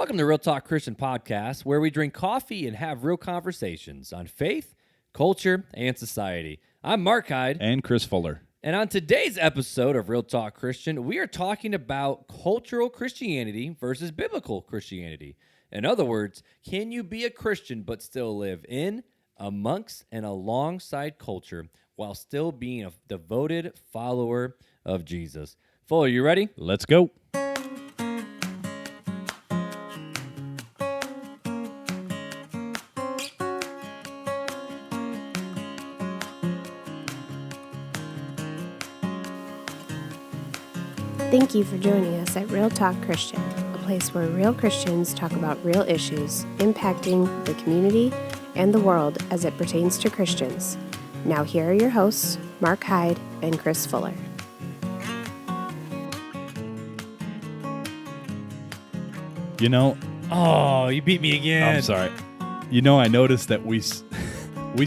Welcome to Real Talk Christian Podcast, where we drink coffee and have real conversations on faith, culture, and society. I'm Mark Hyde. And Chris Fuller. And on today's episode of Real Talk Christian, we are talking about cultural Christianity versus biblical Christianity. In other words, can you be a Christian but still live in, amongst, and alongside culture while still being a devoted follower of Jesus? Fuller, you ready? Let's go. Thank you for joining us at Real Talk Christian, a place where real Christians talk about real issues impacting the community and the world as it pertains to Christians. Now here are your hosts, Mark Hyde and Chris Fuller. You know, Oh, you beat me again. I'm sorry. You know, I noticed that we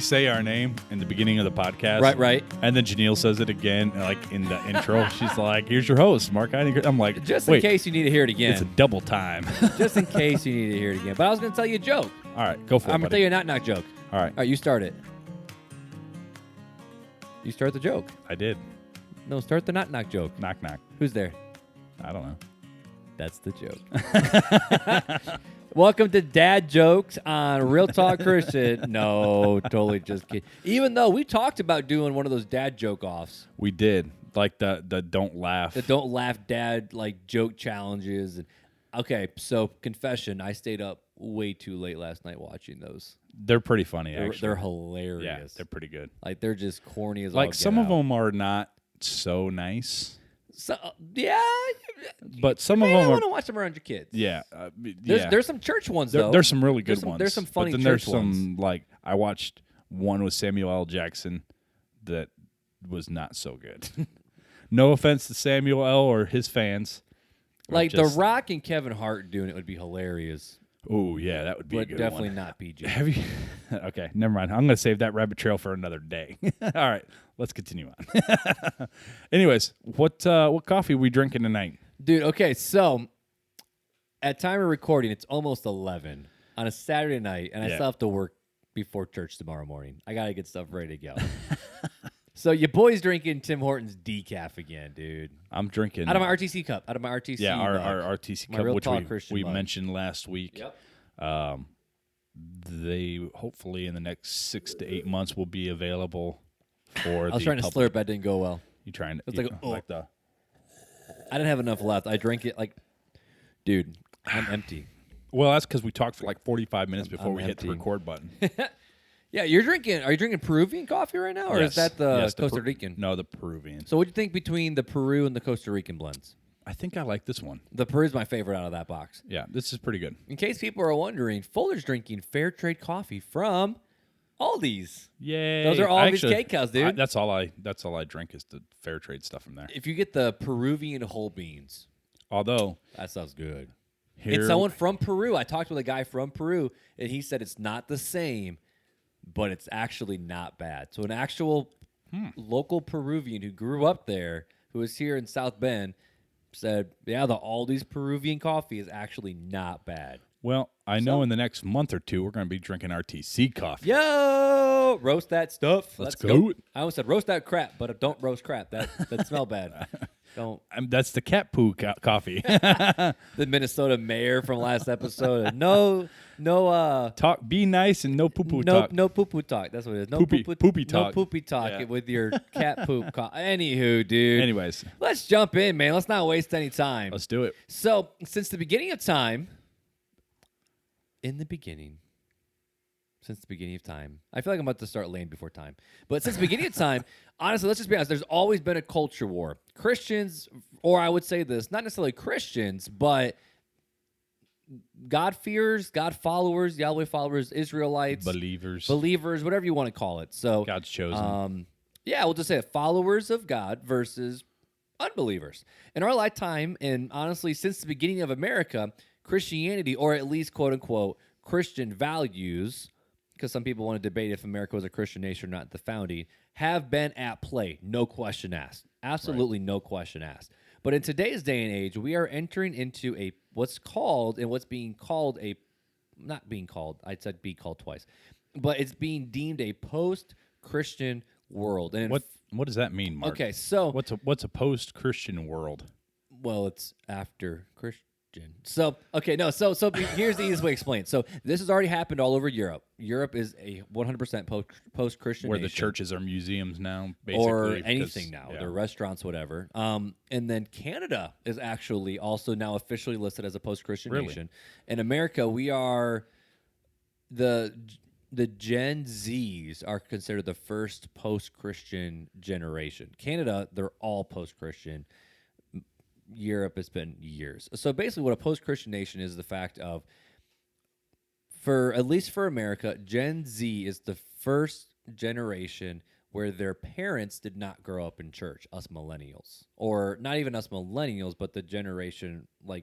say our name in the beginning of the podcast. Right. And then Janelle says it again, like in the intro. She's like, here's your host, Mark Hyde. I'm like, Just wait, in case you need to hear it again. it's a double time. Just in case you need to hear it again. But I was going to tell you a joke. All right, go for it, I'm going to tell buddy. you a knock-knock joke. All right, All right, you start it. You start the joke. I did. No, start the knock-knock joke. Knock, knock. Who's there? I don't know. That's the joke. Welcome to Dad Jokes on Real Talk Christian. No, totally just kidding. Even though we talked about doing one of those dad joke-offs. We did. Like the don't laugh. The don't laugh dad like joke challenges. And okay, so confession, I stayed up way too late last night watching those. They're pretty funny, actually. They're hilarious. Yeah, they're pretty good. Like they're just corny as all Like get some of out. them are not so nice, So, yeah, but some of you them may are. want to watch them around your kids. Yeah, There's some church ones though. There's some really good ones. There's some funny but then there's church ones. some like I watched one with Samuel L. Jackson that was not so good. No offense to Samuel L. or his fans. Like The Rock and Kevin Hart doing it would be hilarious, Oh yeah, that would be a but good definitely one. not PG. Have you? Okay, never mind. I'm going to save that rabbit trail for another day. All right, let's continue on. Anyways, what coffee are we drinking tonight? Dude, okay, so at time of recording, it's almost 11 on a Saturday night, and I Yeah. still have to work before church tomorrow morning. I got to get stuff ready to go. So your boy's drinking Tim Hortons decaf again, dude. I'm drinking Out of my RTC cup. Out of my RTC Yeah, mug. our RTC My cup, Real which Talk Christian we mug. mentioned last week. Yep. They hopefully in the next 6 to 8 months will be available for. I was trying to slurp, that didn't go well. You trying to? It's you like, know, like the. I didn't have enough left. I drank it like, dude, I'm empty. Well, that's because we talked for like 45 minutes before I'm we hit the empty. record button. Yeah, are you drinking Peruvian coffee right now, or is that the Yes, Costa Rican? No, the Peruvian. So what do you think between the Peru and the Costa Rican blends? I think I like this one. The Peru's my favorite out of that box. Yeah, this is pretty good. In case people are wondering, Fuller's drinking fair trade coffee from Aldi's. Yay! Those are all of his cake cows, dude. That's all I drink is the fair trade stuff from there. If you get the Peruvian whole beans, Although that sounds good. here, And someone from Peru, I talked with a guy from Peru, and he said it's not the same, but it's actually not bad. So an actual local Peruvian who grew up there, who was here in South Bend, said, yeah, the Aldi's Peruvian coffee is actually not bad. well, I know in the next month or two we're going to be drinking RTC coffee. Yo, roast that stuff. Let's go. I almost said roast that crap, but don't roast crap. That smell bad. Don't. That's the cat poo coffee. The Minnesota mayor from last episode. No. Talk, be nice, and no poo poo No, talk. no poo-poo talk. That's what it is. No Poopy- poo-poo, poopy no talk. poopy talk Yeah. with your cat poop. Anywho, dude. Anyways, Let's jump in, man. Let's not waste any time. let's do it. So, since the beginning of time, I feel like I'm about to start laying before time. But since the beginning of time, honestly, let's just be honest, there's always been a culture war. Christians, or I would say this, not necessarily Christians, but God-fearers, God followers, Yahweh followers, Israelites, Believers, whatever you want to call it. So, God's chosen. yeah, we'll just say it, followers of God versus unbelievers. In our lifetime, and honestly, since the beginning of America, Christianity, or at least quote-unquote Christian values, because some people want to debate if America was a Christian nation or not at the founding, have been at play. No question asked. Absolutely no question asked. But in today's day and age, we are entering into what's being called not being called, I said be called twice, but it's being deemed a post-Christian world. And What does that mean, Mark? Okay, so what's a post-Christian world? well, it's after Christian. So here's the easiest way to explain it. So this has already happened all over Europe. Europe is a 100% post-Christian Where nation. the churches are museums now, basically. Or anything now. Yeah. They're restaurants, whatever. And then Canada is actually also now officially listed as a post-Christian nation. In America, we are the Gen Zs are considered the first post-Christian generation. Canada, they're all post-Christian. Europe has been years. So basically what a post-Christian nation is the fact of, at least for America, Gen Z is the first generation where their parents did not grow up in church, us millennials. Or not even us millennials, but the generation, us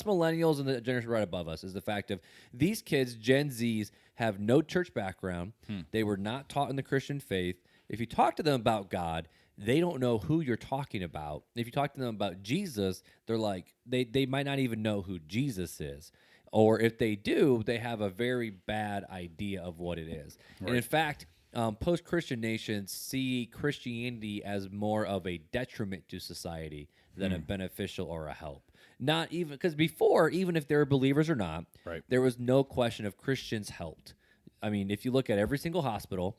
millennials and the generation right above us, is the fact of these kids, Gen Zs, have no church background. They were not taught in the Christian faith. If you talk to them about God, they don't know who you're talking about. If you talk to them about Jesus, they're like, they might not even know who Jesus is. Or if they do, they have a very bad idea of what it is. Right. And in fact, post-Christian nations see Christianity as more of a detriment to society than a beneficial or a help. Not even, because before, even if they were believers or not, there was no question of Christians helped. I mean, if you look at every single hospital,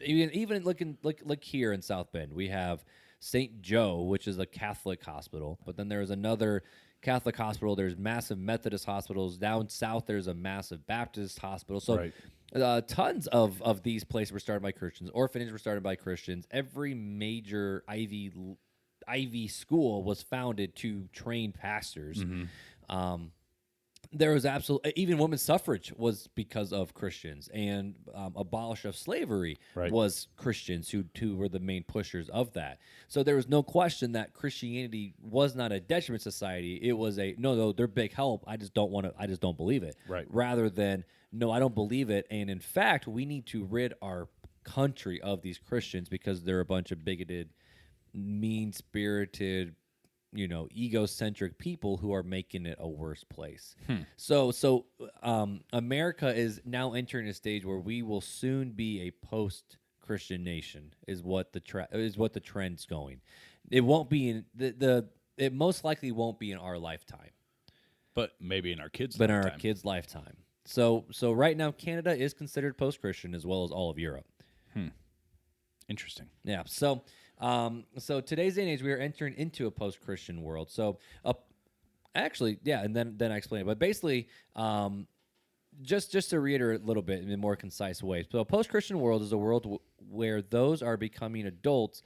even look here in South Bend, we have St. Joe, which is a Catholic hospital, but then there's another Catholic hospital. There's massive Methodist hospitals. Down south, there's a massive Baptist hospital. So tons of these places were started by Christians. Orphanages were started by Christians. Every major Ivy school was founded to train pastors. There was even women's suffrage was because of Christians, and abolish of slavery was Christians who were the main pushers of that. So there was no question that Christianity was not a detriment to society. It was no, they're big help. I just don't believe it. Rather than, no, I don't believe it. And in fact, we need to rid our country of these Christians because they're a bunch of bigoted, mean-spirited, egocentric people who are making it a worse place. So America is now entering a stage where we will soon be a post-Christian nation. Is what the trend's going. It won't be in it most likely won't be in our lifetime, but maybe in our kids' lifetime. lifetime. In our kids' lifetime. So right now, Canada is considered post-Christian as well as all of Europe. Interesting. Yeah. So today's day and age, we are entering into a post-Christian world. So, actually, yeah, and then I explain it. But basically, just to reiterate a little bit in a more concise way. So, a post-Christian world is a world where those are becoming adults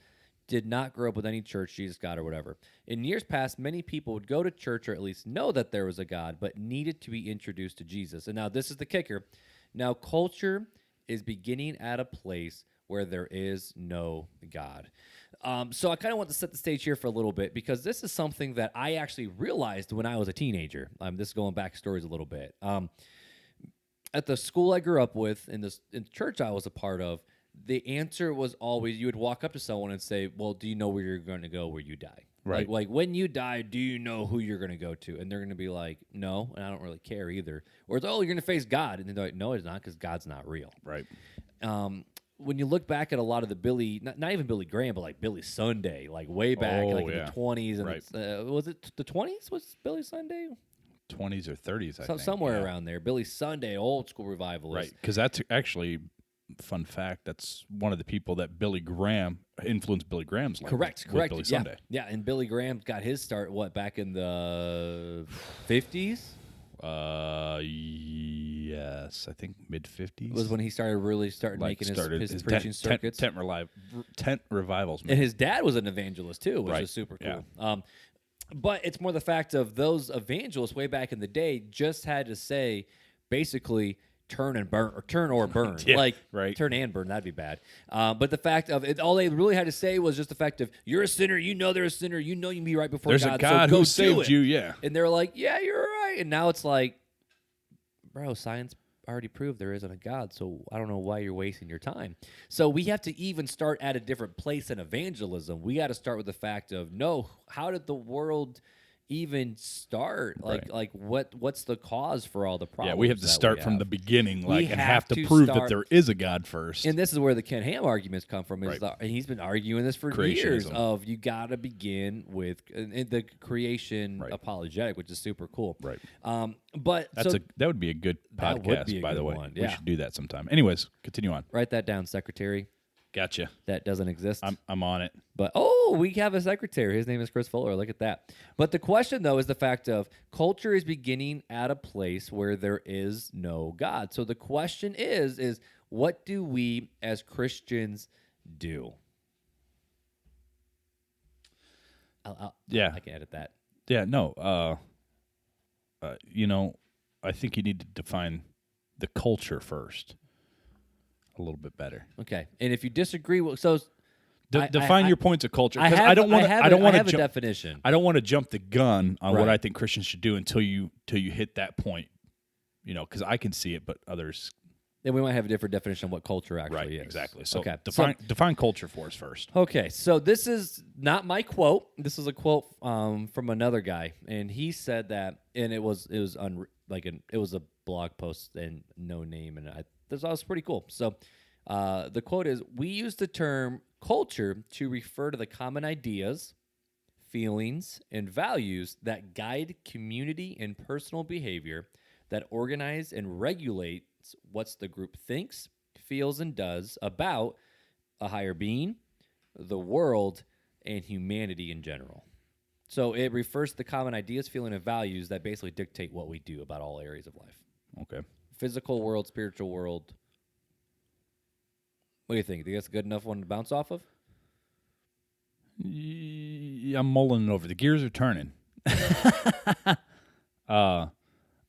did not grow up with any church, Jesus, God, or whatever. In years past, many people would go to church or at least know that there was a God, but needed to be introduced to Jesus. And now this is the kicker. Now, culture is beginning at a place where there is no God. So I kind of want to set the stage here for a little bit because this is something that I actually realized when I was a teenager. This is going back stories a little bit. At the school I grew up with, in the church I was a part of, the answer was always, you would walk up to someone and say, well, do you know where you're going to go where you die? Right. Like when you die, do you know who you're going to go to? And they're going to be like, no, and I don't really care either. Or it's, oh, you're going to face God. And they're like, no, it's not because God's not real. Right. When you look back at a lot of the not even Billy Graham, but like Billy Sunday, like way back in the 20s. And was it the 20s? Was Billy Sunday? 20s or 30s, I think. Somewhere around there. Billy Sunday, old school revivalist. Right, because that's actually, fun fact, that's one of the people that Billy Graham influenced Billy Graham's life. Correct. Billy Sunday. Yeah, and Billy Graham got his start, back in the 50s? Yes, I think mid-50s. Was when he started making his preaching circuits. Tent revivals. Man. And his dad was an evangelist too, which is super cool. Yeah. But it's more the fact of those evangelists way back in the day just had to say, basically, turn or burn. Turn and burn, that'd be bad. But the fact of it, all they really had to say was just the fact of, you're a sinner, you know they're a sinner, you know you can be right before God. There's a God who saved you, yeah. And they're like, yeah, you're right. And now it's like, bro, science already proved there isn't a God, so I don't know why you're wasting your time. So we have to even start at a different place in evangelism. We got to start with the fact of, no, how did the world even start? Like what's the cause for all the problems? Yeah, we have to start from the beginning, and have to prove that there is a God first. And this is where the Ken Ham arguments come from. And he's been arguing this for years. Of you got to begin with the creation apologetic, which is super cool. Right. But that would be a good podcast, by the way. One. Yeah. We should do that sometime. Anyways, continue on. Write that down, secretary. Gotcha. That doesn't exist. I'm on it. But, we have a secretary. His name is Chris Fuller. Look at that. But the question, though, is the fact of culture is beginning at a place where there is no God. So the question is what do we as Christians do? I can edit that. Yeah, no. I think you need to define the culture first a little bit better. Okay. And if you disagree, define your points of culture. Because I don't want to jump. Definition. I don't want to jump the gun on what I think Christians should do until you hit that point. Because I can see it, but others. Then we might have a different definition of what culture actually is. Exactly. So okay. define culture for us first. Okay. So this is not my quote. This is a quote from another guy, and he said that, and it was a blog post and no name, and this was pretty cool. So the quote is, "We use the term culture to refer to the common ideas, feelings, and values that guide community and personal behavior, that organize and regulate what the group thinks, feels, and does about a higher being, the world, and humanity in general." So it refers to the common ideas, feelings, and values that basically dictate what we do about all areas of life. Okay. Physical world, spiritual world. What do you think? Do you think that's a good enough one to bounce off of? I'm mulling it over. The gears are turning.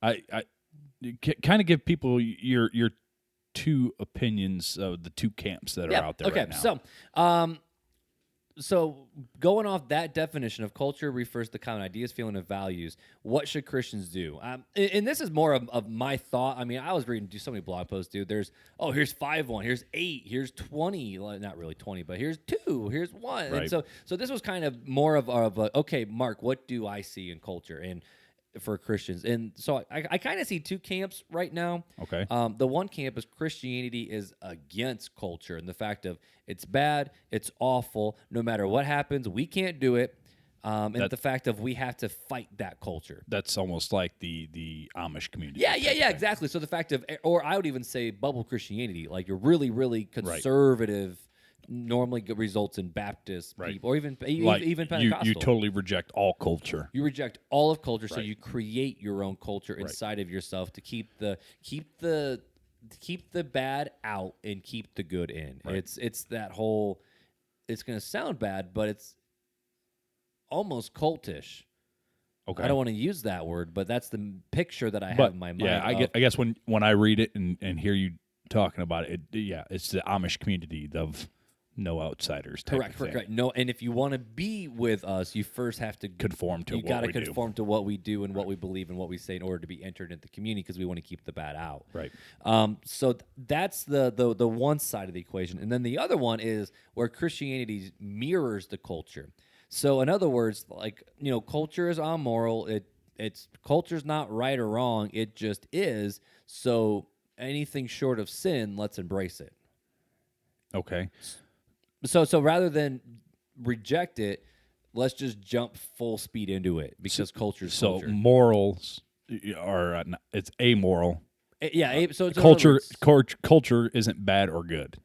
I kind of give people your two opinions of the two camps that are out there right now. So going off that definition of culture refers to common ideas, feelings, and values. What should Christians do? And this is more of my thought. I mean, I was reading so many blog posts, dude. There's, here's 5-1, here's 8, here's 20. Well, not really 20, but here's 2, here's 1. Right. And so this was kind of more of a, okay, Mark, what do I see in culture? And for Christians. And so I kind of see two camps right now. Okay. The one camp is Christianity is against culture and the fact of it's bad, it's awful, no matter what happens, we can't do it. And the fact of we have to fight that culture. That's almost like the Amish community. Yeah, exactly. So the fact of, or I would even say bubble Christianity, like you're really, really conservative, normally results in Baptist people, or even Pentecostal. You totally reject all culture. You reject all of culture, so you create your own culture inside of yourself to keep the bad out and keep the good in. Right. It's that whole. It's going to sound bad, but it's almost cultish. Okay. I don't want to use that word, but that's the picture that I have in my mind. Yeah, I guess when I read it and hear you talking about it, it's the Amish community of no outsiders. Correct. No, and if you want to be with us, you first have to conform to. You got to conform to what we do and what we believe and what we say in order to be entered into the community, because we want to keep the bad out. Right. So that's the one side of the equation, and then the other one is where Christianity mirrors the culture. So in other words, culture is amoral. It's culture's not right or wrong. It just is. So anything short of sin, let's embrace it. Okay. So rather than reject it, let's just jump full speed into it because culture's culture. So morals are it's amoral. So it's culture isn't bad or good.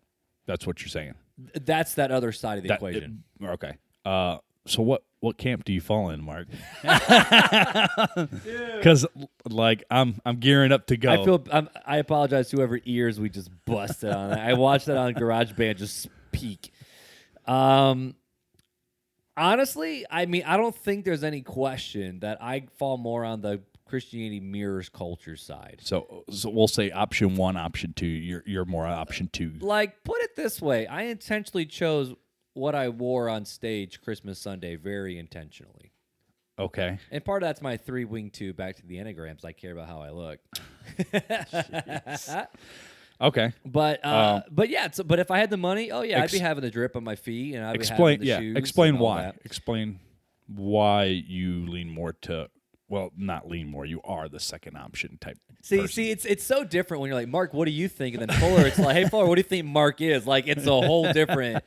That's what you're saying. That's that other side of the equation. Okay. So what camp do you fall in, Mark? Because I'm gearing up to go. I apologize to whoever ears we just busted on. I watched that on GarageBand just peak. Honestly, I mean, I don't think there's any question that I fall more on the Christianity mirrors culture side. So we'll say option 1, option 2. You're more option 2. Put it this way, I intentionally chose what I wore on stage Christmas Sunday very intentionally. Okay. And part of that's my 3-wing tube back to the Enneagrams. I care about how I look. Okay. But yeah, but if I had the money, I'd be having the drip on my feet, and I'd be having the shoes. Explain and all why. that. Explain why you lean more to. Well, not lean more. You are the second option type. person. See, it's so different when you're like, Mark, what do you think? And then Fuller, it's like, hey, Fuller, what do you think Mark is? Like, it's a whole different,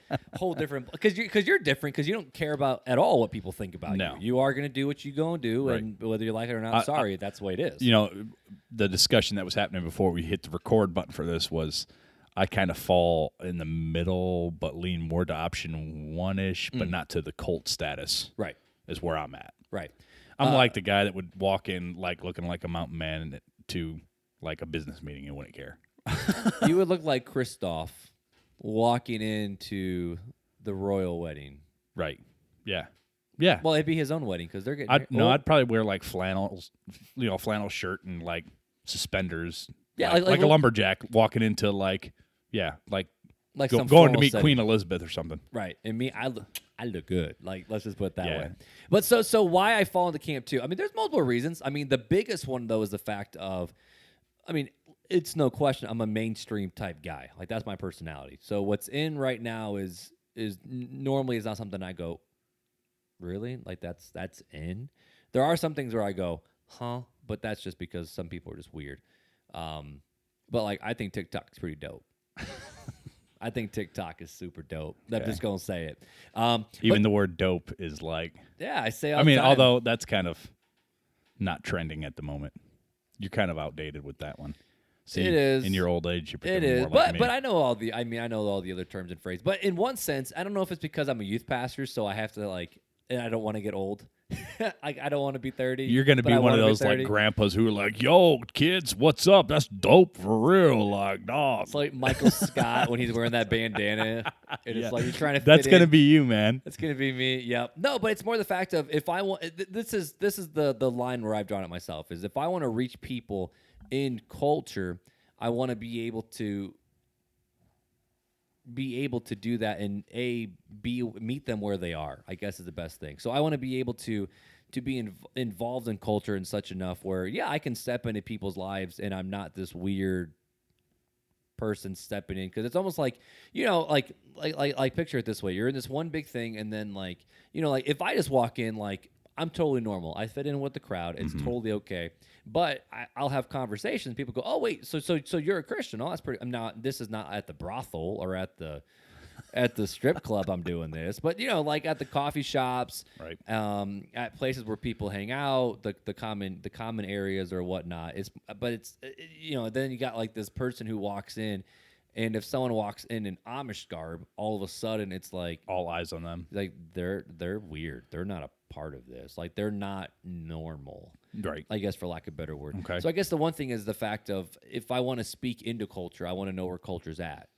because you're different because you don't care about at all what people think about No. you. You are going to do what you going to do, Right. and whether you like it or not, sorry, that's the way it is. You know, the discussion that was happening before we hit the record button for this was I kind of fall in the middle, but lean more to option one-ish, but not to the cult status. Right. Is where I'm at. Right. I'm like the guy that would walk in like looking like a mountain man to like a business meeting and wouldn't care. You would look like Christoph walking into the royal wedding. Right. Yeah. Yeah. Well, it'd be his own wedding because they're getting. I'd probably wear like flannel shirt and like suspenders. Yeah, like a lumberjack walking into like some going to formal meet setting. Queen Elizabeth or something. Right. And me, I look good. Like, let's just put it that Yeah. way. But so why I fall into camp too? I mean, there's multiple reasons. I mean, the biggest one though is the fact of, I mean, it's no question I'm a mainstream type guy. Like that's my personality. So what's in right now is normally is not something I go, really? Like that's in. There are some things where I go, huh? But that's just because some people are just weird. But like I think TikTok's pretty dope. I think TikTok is super dope. I'm just gonna say it. Even the word dope is like. Yeah, I say. I mean, all the time. although that's kind of not trending at the moment. You're kind of outdated with that one. See, it is in your old age. You're it becoming is, more like me. but I know all the. I mean, I know all the other terms and phrases. But in one sense, I don't know if it's because I'm a youth pastor, so I have to like, and I don't want to get old. I don't want to be 30. You're going to be one of those like grandpas who are like, "Yo, kids, what's up? That's dope for real." Like, dog. It's like Michael Scott when he's wearing that bandana. It's like you're trying to. That's going to be you, man. That's going to be me. Yep. No, but it's more the fact of if I want. This is the line where I've drawn it myself. Is if I want to reach people in culture, I want to be able to do that and meet them where they are, I guess is the best thing. So I want to be able to be involved in culture in such enough where, I can step into people's lives and I'm not this weird person stepping in. Cause it's almost like, like picture it this way. You're in this one big thing. And then like if I just walk in, like I'm totally normal. I fit in with the crowd. It's totally okay. But I'll have conversations. People go, "Oh, wait, so you're a Christian? Oh, that's pretty." I'm not. This is not at the brothel or at the strip club. I'm doing this, but like at the coffee shops, right? At places where people hang out, the common areas or whatnot. Then you got like this person who walks in, and if someone walks in Amish garb, all of a sudden it's like all eyes on them. Like they're weird. They're not a part of this. Like they're not normal. Right. I guess for lack of a better word. Okay. So I guess the one thing is the fact of if I want to speak into culture, I want to know where culture's at.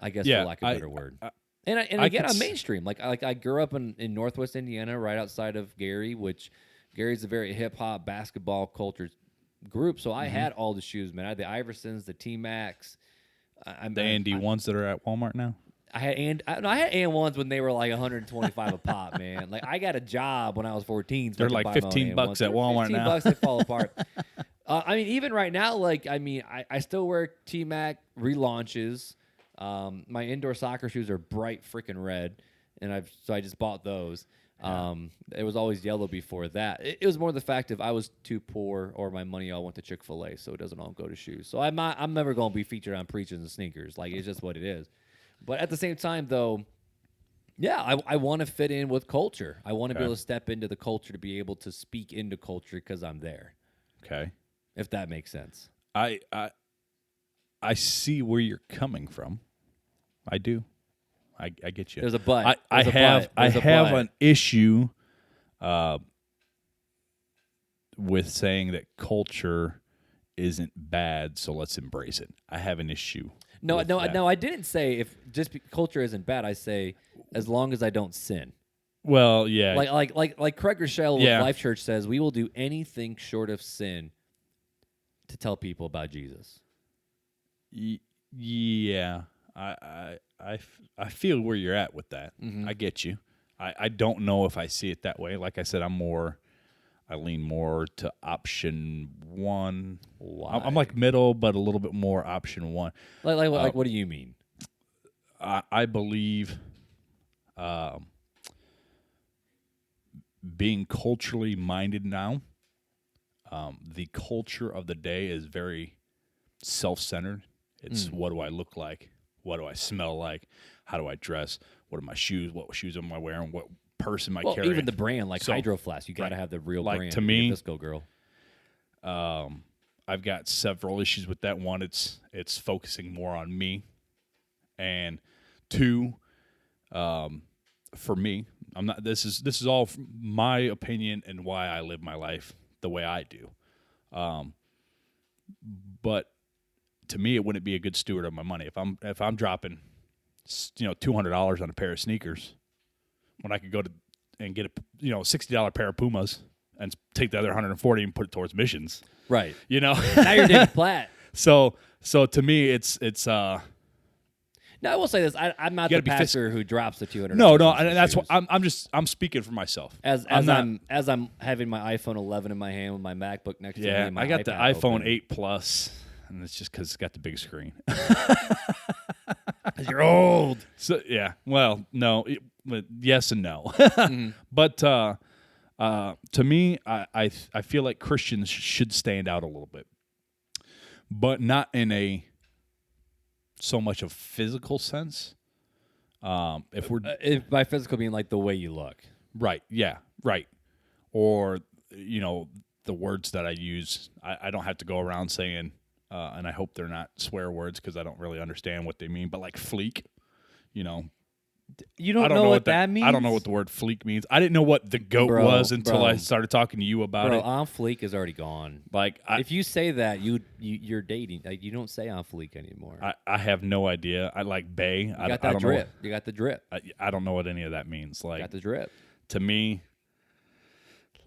I guess for lack of a better word. I'm mainstream. Like I grew up in Northwest Indiana, right outside of Gary, which Gary's a very hip hop basketball culture group. So I had all the shoes, man. I had the Iversons, the T-Max. The Andy ones that are at Walmart now. I had and ones when they were like 125 a pop, man. Like I got a job when I was 14. They're like $15 at Walmart now. $15, they fall apart. I mean, even right now, like I still wear T-Mac relaunches. My indoor soccer shoes are bright freaking red, and I just bought those. It was always yellow before that. It was more the fact of I was too poor or my money all went to Chick-fil-A, so it doesn't all go to shoes. So I'm never going to be featured on Preachers and Sneakers. Like it's just what it is. But at the same time, though, I want to fit in with culture. I want to be able to step into the culture to be able to speak into culture because I'm there. Okay. If that makes sense. I see where you're coming from. I do. I get you. There's a but. I have an issue with saying that culture isn't bad, so let's embrace it. I have an issue. No. I didn't say if culture isn't bad. I say as long as I don't sin. Well, yeah. Like Craig Rochelle with Life Church says, we will do anything short of sin to tell people about Jesus. Yeah. I feel where you're at with that. I get you. I don't know if I see it that way. Like I said, I'm more I lean more to option 1. Why? I'm like middle, but a little bit more option 1. Like what do you mean? I believe being culturally minded now, the culture of the day is very self-centered. It's what do I look like? What do I smell like? How do I dress? What are my shoes? What shoes am I wearing? What purse am I carrying? Even the brand, like Hydro Flask, you got to have the real brand. To me, Visco girl. I've got several issues with that. One, it's focusing more on me, and 2, for me, I'm not. This is all my opinion and why I live my life the way I do. But to me, it wouldn't be a good steward of my money if I'm dropping, $200 on a pair of sneakers when I could go to and get a $60 pair of Pumas and take the other $140 and put it towards missions. Right. Now you're David Platt. So to me, it's. Now I will say this: I'm not the pastor who drops the $200. No, and that's what I'm speaking for myself. As I'm having my iPhone 11 in my hand with my MacBook next to me. And my I got the iPad iPhone open. 8 Plus, and it's just because it's got the big screen. You're old. So yeah, well, no, yes and no, but to me, I feel like Christians should stand out a little bit, but not in a so much of physical sense. If by physical being like the way you look, right, yeah, right, or the words that I use, I don't have to go around saying. And I hope they're not swear words because I don't really understand what they mean. But like fleek, you don't I don't know what that means. I don't know what the word fleek means. I didn't know what the goat was until I started talking to you about it. On fleek is already gone. Like if you say that, you're dating. Like you don't say on fleek anymore. I have no idea. I like bay. You got that drip. You got the drip. I don't know what any of that means. Like got the drip. To me,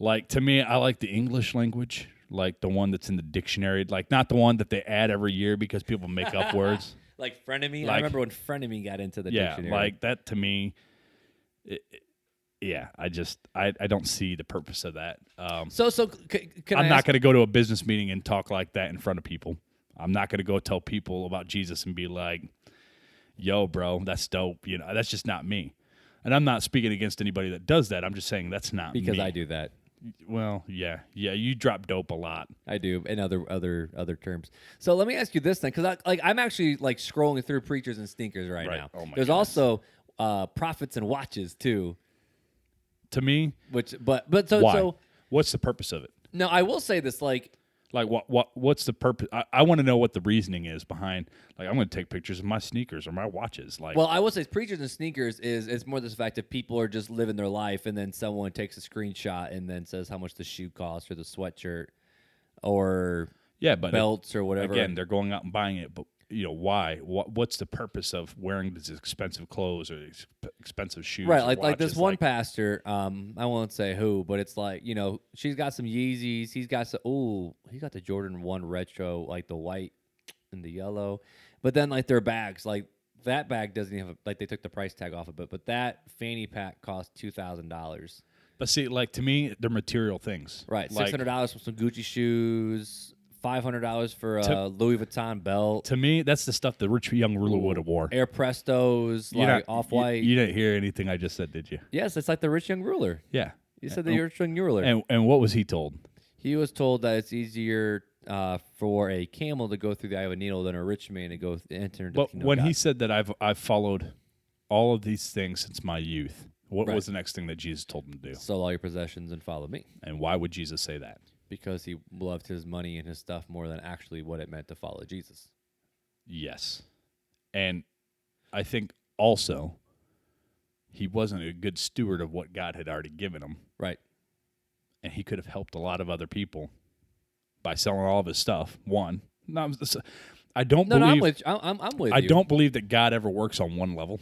I like the English language. Like the one that's in the dictionary, like not the one that they add every year because people make up words. Like frenemy. I remember when frenemy got into the dictionary. Yeah, like that to me. I don't see the purpose of that. I'm not going to go to a business meeting and talk like that in front of people. I'm not going to go tell people about Jesus and be like, "Yo, bro, that's dope." That's just not me. And I'm not speaking against anybody that does that. I'm just saying that's not me. Because I do that. Well, yeah, you drop dope a lot. I do, in other terms. So let me ask you this then, because I'm actually like scrolling through preachers and sneakers right now. Oh my There's goodness. also prophets and watches too. To me, why? So what's the purpose of it? No, I will say this, what's the purpose? I want to know what the reasoning is behind. Like, I'm going to take pictures of my sneakers or my watches. Well, I will say preachers and sneakers is more this fact that people are just living their life, and then someone takes a screenshot and then says how much the shoe costs or the sweatshirt or but belts or whatever. Again, they're going out and buying it, but why? What's the purpose of wearing these expensive clothes or expensive shoes? Right, or like this watches? one pastor. I won't say who, but it's like she's got some Yeezys. He's got he got the Jordan 1 retro, like the white and the yellow. But then like their bags, like that bag doesn't even have they took the price tag off of it. But that fanny pack cost $2,000. But see, like to me, they're material things. Right, $600 for some Gucci shoes. $500 for a Louis Vuitton belt. To me, that's the stuff the rich young ruler would have wore. Air Prestos, Off-White. You didn't hear anything I just said, did you? Yes, it's like the rich young ruler. Yeah. You said the rich young ruler. And what was he told? He was told that it's easier for a camel to go through the eye of a needle than a rich man to go enter into the kingdom when of God. he said that I've followed all of these things since my youth, what was the next thing that Jesus told him to do? Sell all your possessions and follow me. And why would Jesus say that? Because he loved his money and his stuff more than actually what it meant to follow Jesus. Yes. And I think also he wasn't a good steward of what God had already given him. Right. And he could have helped a lot of other people by selling all of his stuff. One. I don't believe I'm with you. I don't believe that God ever works on one level.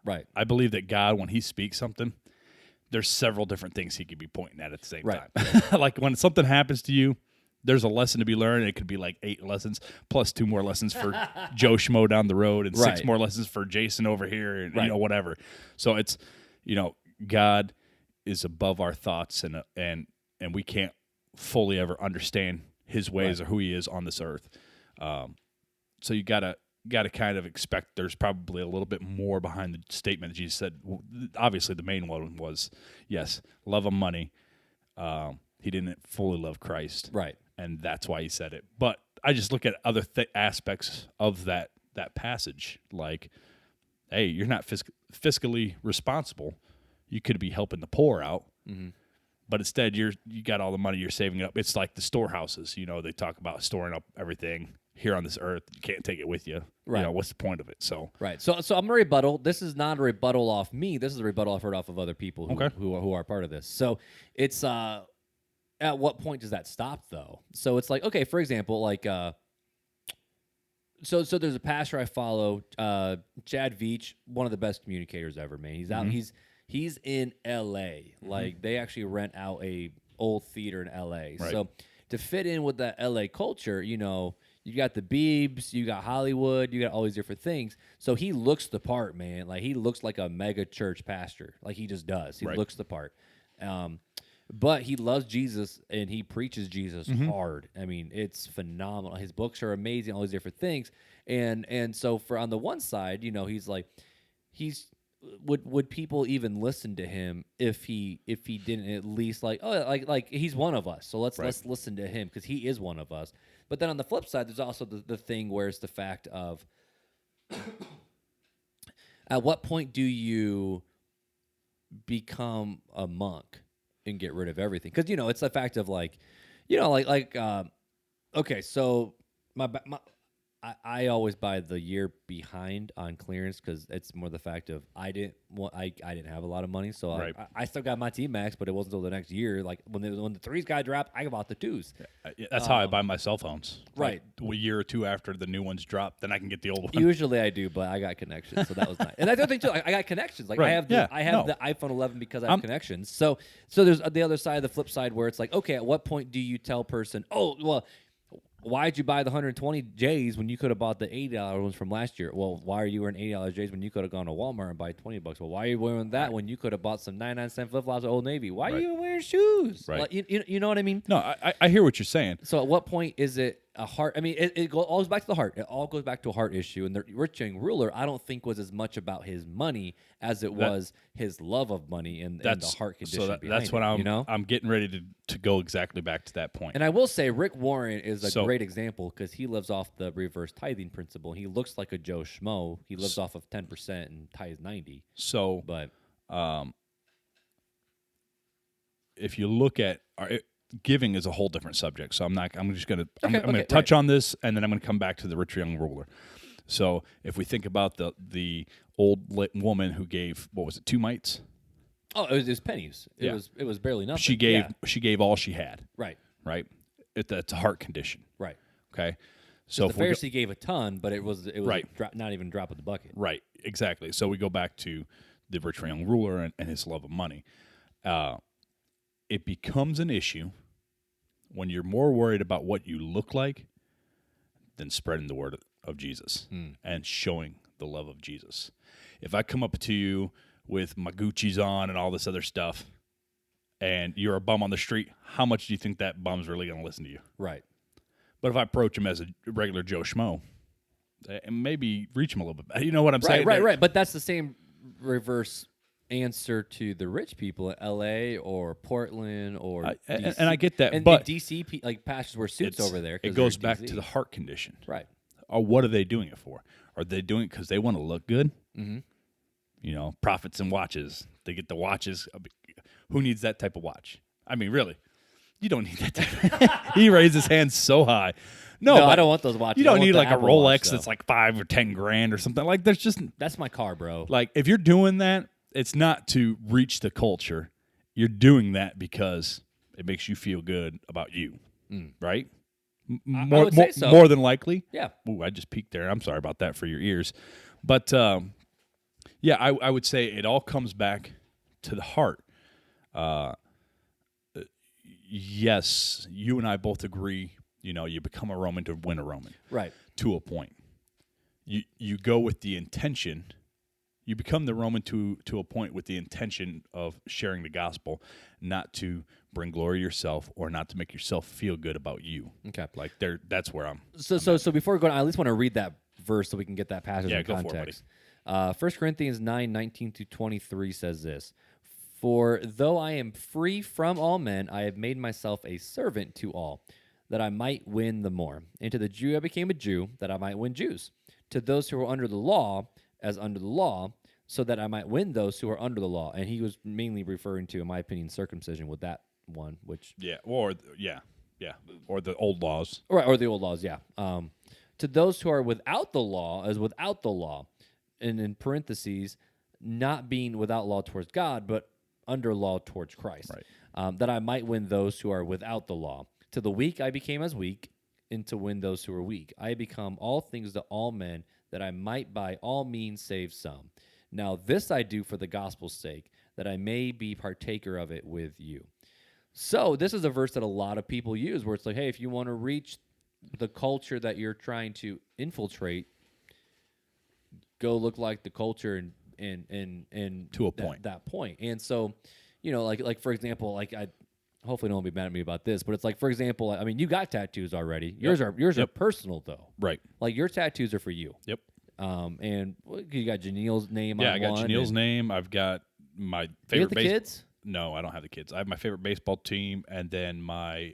Right. I believe that God, when he speaks something, there's several different things he could be pointing at the same time. Like when something happens to you, there's a lesson to be learned. And it could be like 8 lessons plus 2 more lessons for Joe Schmo down the road and 6 more lessons for Jason over here and whatever. So it's God is above our thoughts and and we can't fully ever understand his ways or who he is on this earth. So you gotta kind of expect there's probably a little bit more behind the statement that Jesus said. Obviously, the main one was, yes, love of money. He didn't fully love Christ. Right. And that's why he said it. But I just look at other aspects of that passage, like, hey, you're not fiscally responsible. You could be helping the poor out, but instead you got all the money you're saving up. It's like the storehouses. They talk about storing up everything here on this earth. You can't take it with you. Right. What's the point of it? So right. So I'm gonna rebuttal. This is not a rebuttal off me. This is a rebuttal I've heard off of other people who are part of this. So it's at what point does that stop though? So it's like, okay, for example, like so there's a pastor I follow, Chad Veach, one of the best communicators ever, man. He's out. He's in L.A. Like they actually rent out a old theater in L.A. Right. So to fit in with that L.A. culture, you got the Biebs, you got Hollywood, you got all these different things. So he looks the part, man. Like he looks like a mega church pastor. Like he just does. He looks the part. But he loves Jesus and he preaches Jesus hard. I mean, it's phenomenal. His books are amazing, all these different things. And so for on the one side, he's like, would people even listen to him if he didn't at least like he's one of us. So let's listen to him because he is one of us. But then on the flip side, there's also the thing where it's the fact of at what point do you become a monk and get rid of everything? Because it's the fact of okay, so I always buy the year behind on clearance because it's more the fact of I didn't have a lot of money, so I still got my T-Max, but it wasn't until the next year. Like when the 3s got dropped, I bought the 2s. That's how I buy my cell phones. Right, like a year or two after the new ones drop, then I can get the old one. Usually I do, but I got connections, so that was nice. And that's the other thing too. I got connections. Like I have the iPhone 11 because I have connections. So there's the other side, the flip side, where it's like, okay, at what point do you tell a person, oh well, why'd you buy the 120 J's when you could have bought the $80 ones from last year? Well, why are you wearing $80 J's when you could have gone to Walmart and buy $20? Well, why are you wearing that when you could have bought some 99-cent flip-flops at Old Navy? Why are you even wearing shoes? Right. Like, you know what I mean? No, I hear what you're saying. So at what point is it a heart? I mean, it all goes back to the heart. It all goes back to a heart issue. And the rich young ruler, I don't think was as much about his money as it was his love of money and the heart condition behind it. That's what I'm getting ready to go exactly back to that point. And I will say Rick Warren is a great example because he lives off the reverse tithing principle. He looks like a Joe Schmo. He lives off of 10% and tithes 90%. So, but if you look at giving is a whole different subject. So I'm just going to touch on this, and then I'm going to come back to the rich young ruler. So if we think about the old woman who gave, what was it, 2 mites? Oh, it was pennies. It was barely nothing. She gave all she had. Right. That's a heart condition. Right. Okay. So the Pharisee gave a ton, but it was not even a drop of the bucket. Right. Exactly. So we go back to the rich young ruler and his love of money. It becomes an issue when you're more worried about what you look like than spreading the word of Jesus and showing the love of Jesus. If I come up to you with my Gucci's on and all this other stuff, and you're a bum on the street, how much do you think that bum's really going to listen to you? Right. But if I approach him as a regular Joe Schmo, and maybe reach him a little bit better, you know what I'm saying? Right. But that's the same reverse answer to the rich people in L.A. or Portland or DC. And I get that, and but the DC like pastors wear suits over there. It goes back to the heart condition, right? Or what are they doing it for? Are they doing it because they want to look good? Mm-hmm. Profits and watches. They get the watches. Who needs that type of watch? I mean, really, you don't need that type. He raised his hand so high. No, I don't want those watches. You don't need like a Rolex that's like $5 or $10 grand or something. Like that's my car, bro. Like if you're doing that, it's not to reach the culture. You're doing that because it makes you feel good about you, right? I would say so. More than likely. Yeah. Ooh, I just peeked there. I'm sorry about that for your ears. But, I would say it all comes back to the heart. Yes, you and I both agree, you become a Roman to win a Roman. Right. To a point. You go with the intention. You become the Roman to a point with the intention of sharing the gospel, not to bring glory to yourself or not to make yourself feel good about you. Okay. Like that's where I'm. So before we go on, I at least want to read that verse so we can get that passage in context. For it, 1 Corinthians 9:19-23 says this: "For though I am free from all men, I have made myself a servant to all, that I might win the more. And to the Jew I became a Jew, that I might win Jews. To those who are under the law, as under the law, so that I might win those who are under the law." And he was mainly referring to, in my opinion, circumcision with that one, which... Or the old laws. Or the old laws, yeah. To those who are without the law, as without the law, and in parentheses, not being without law towards God, but under law towards Christ, right. That I might win those who are without the law. To the weak I became as weak, and to win those who are weak. I become all things to all men, that I might by all means save some. Now this I do for the gospel's sake, that I may be partaker of it with you. So this is a verse that a lot of people use, where it's like, hey, if you want to reach the culture that you're trying to infiltrate, go look like the culture and to a point. That point. And so, like for example, like hopefully no one will be mad at me about this, but it's like, for example, I mean, you got tattoos already. Yours are personal though. Right. Like your tattoos are for you. Yep. And you got Janelle's name on one. Yeah, I got Janelle's name. I've got my favorite... You have the kids? No, I don't have the kids. I have my favorite baseball team, and then my...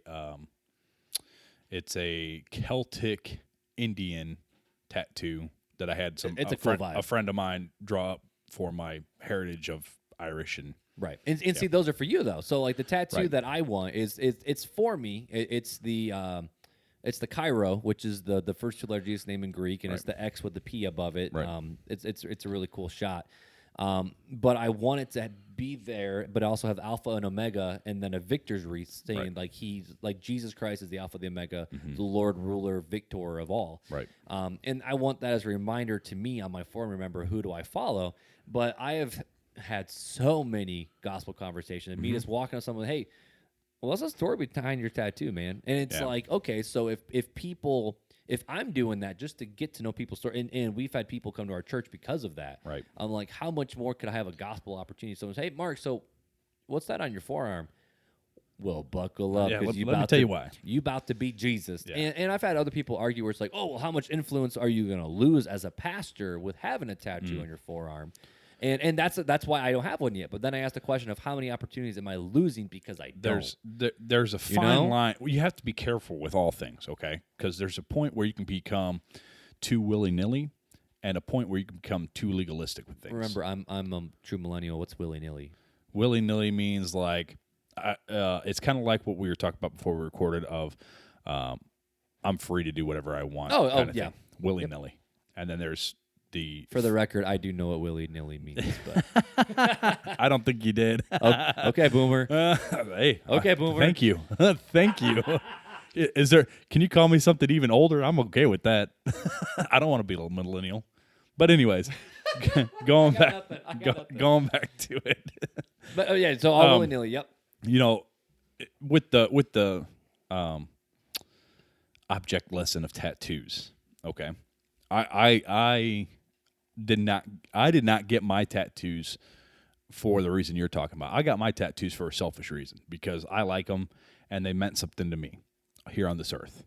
it's a Celtic Indian tattoo that I had a friend of mine draw up for my heritage of Irish and... Right. And see, those are for you though. So like the tattoo that I want it's for me. It's the Cairo, which is the first two letters of Jesus' name in Greek, and it's the X with the P above it. Right. It's a really cool shot. But I want it to be there, but also have Alpha and Omega, and then a victor's wreath saying like he's like Jesus Christ is the Alpha, the Omega, the Lord, ruler, victor of all. Right. And I want that as a reminder to me on my forum. Remember, who do I follow? But I have had so many gospel conversations. And me just walking up to someone, hey, well, what's the story behind your tattoo, man? And it's like, okay, so if I'm doing that just to get to know people's story, and we've had people come to our church because of that. Right. I'm like, how much more could I have a gospel opportunity? Someone says, hey, Mark, so what's that on your forearm? Well, buckle up, because let me tell you why. You about to beat Jesus. Yeah. And I've had other people argue where it's like, oh, well, how much influence are you going to lose as a pastor with having a tattoo on your forearm? And that's why I don't have one yet. But then I asked the question of how many opportunities am I losing because I don't? There's a fine line. Well, you have to be careful with all things, okay? Because there's a point where you can become too willy-nilly and a point where you can become too legalistic with things. Remember, I'm a true millennial. What's willy-nilly? Willy-nilly means like it's kind of like what we were talking about before we recorded of I'm free to do whatever I want. Oh, yeah. Willy-nilly. Yep. And then there's... For the record, I do know what willy-nilly means, but I don't think you did. Okay, Boomer. Hey, okay, Boomer. Thank you, thank you. Is there? Can you call me something even older? I'm okay with that. I don't want to be a millennial, but anyways, going back to it. But so all willy-nilly. Yep. With the object lesson of tattoos. Okay, I did not get my tattoos for the reason you're talking about. I got my tattoos for a selfish reason because I like them and they meant something to me here on this earth.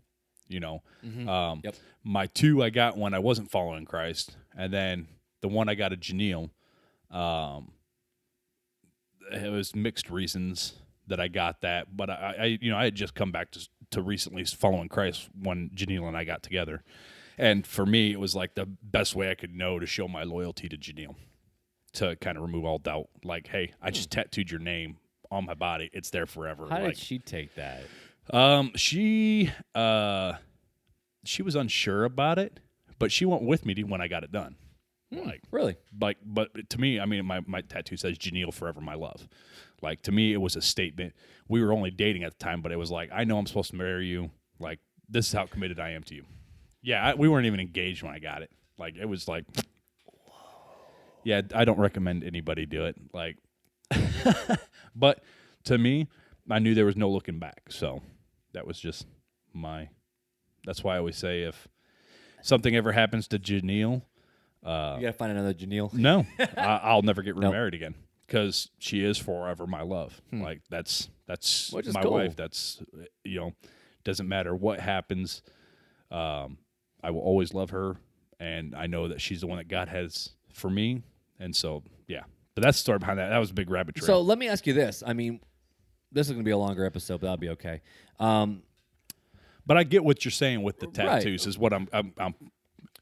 My two I got when I wasn't following Christ, and then the one I got at Janelle, it was mixed reasons that I got that, but I had just come back to recently following Christ when Janelle and I got together. And for me, it was like the best way I could know to show my loyalty to Janelle, to kind of remove all doubt. Like, hey, I just tattooed your name on my body; it's there forever. How did she take that? She was unsure about it, but she went with me when I got it done. Really? But to me, I mean, my tattoo says Janelle forever, my love. Like, to me, it was a statement. We were only dating at the time, but it was like, I know I'm supposed to marry you. Like, this is how committed I am to you. Yeah, we weren't even engaged when I got it. Like, it was like, yeah, I don't recommend anybody do it. Like, but to me, I knew there was no looking back. So that was just that's why I always say if something ever happens to Janelle, you got to find another Janelle. No, I'll never get remarried again. because she is forever my love. Like that's my cool. wife. That's doesn't matter what happens. I will always love her, and I know that she's the one that God has for me. And so, yeah. But that's the story behind that. That was a big rabbit trail. So let me ask you this. I mean, this is going to be a longer episode, but that'll be okay. But I get what you're saying with the tattoos. Right. Is what I'm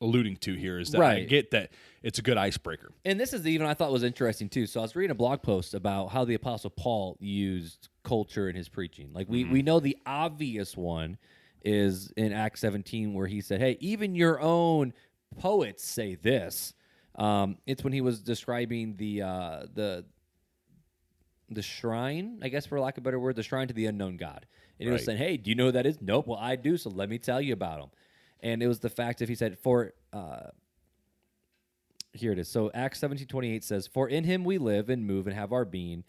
alluding to here. Is that I get that it's a good icebreaker. And this is even I thought was interesting too. So I was reading a blog post about how the Apostle Paul used culture in his preaching. Like we know the obvious one is in Acts 17 where he said, "Hey, even your own poets say this." It's when he was describing the shrine, I guess for lack of a better word, the shrine to the unknown God. And he was saying, "Hey, do you know who that is?" "Nope." "Well, I do, so let me tell you about him." And it was the fact that he said, here it is. So Acts 17:28 says, "For in him we live and move and have our being,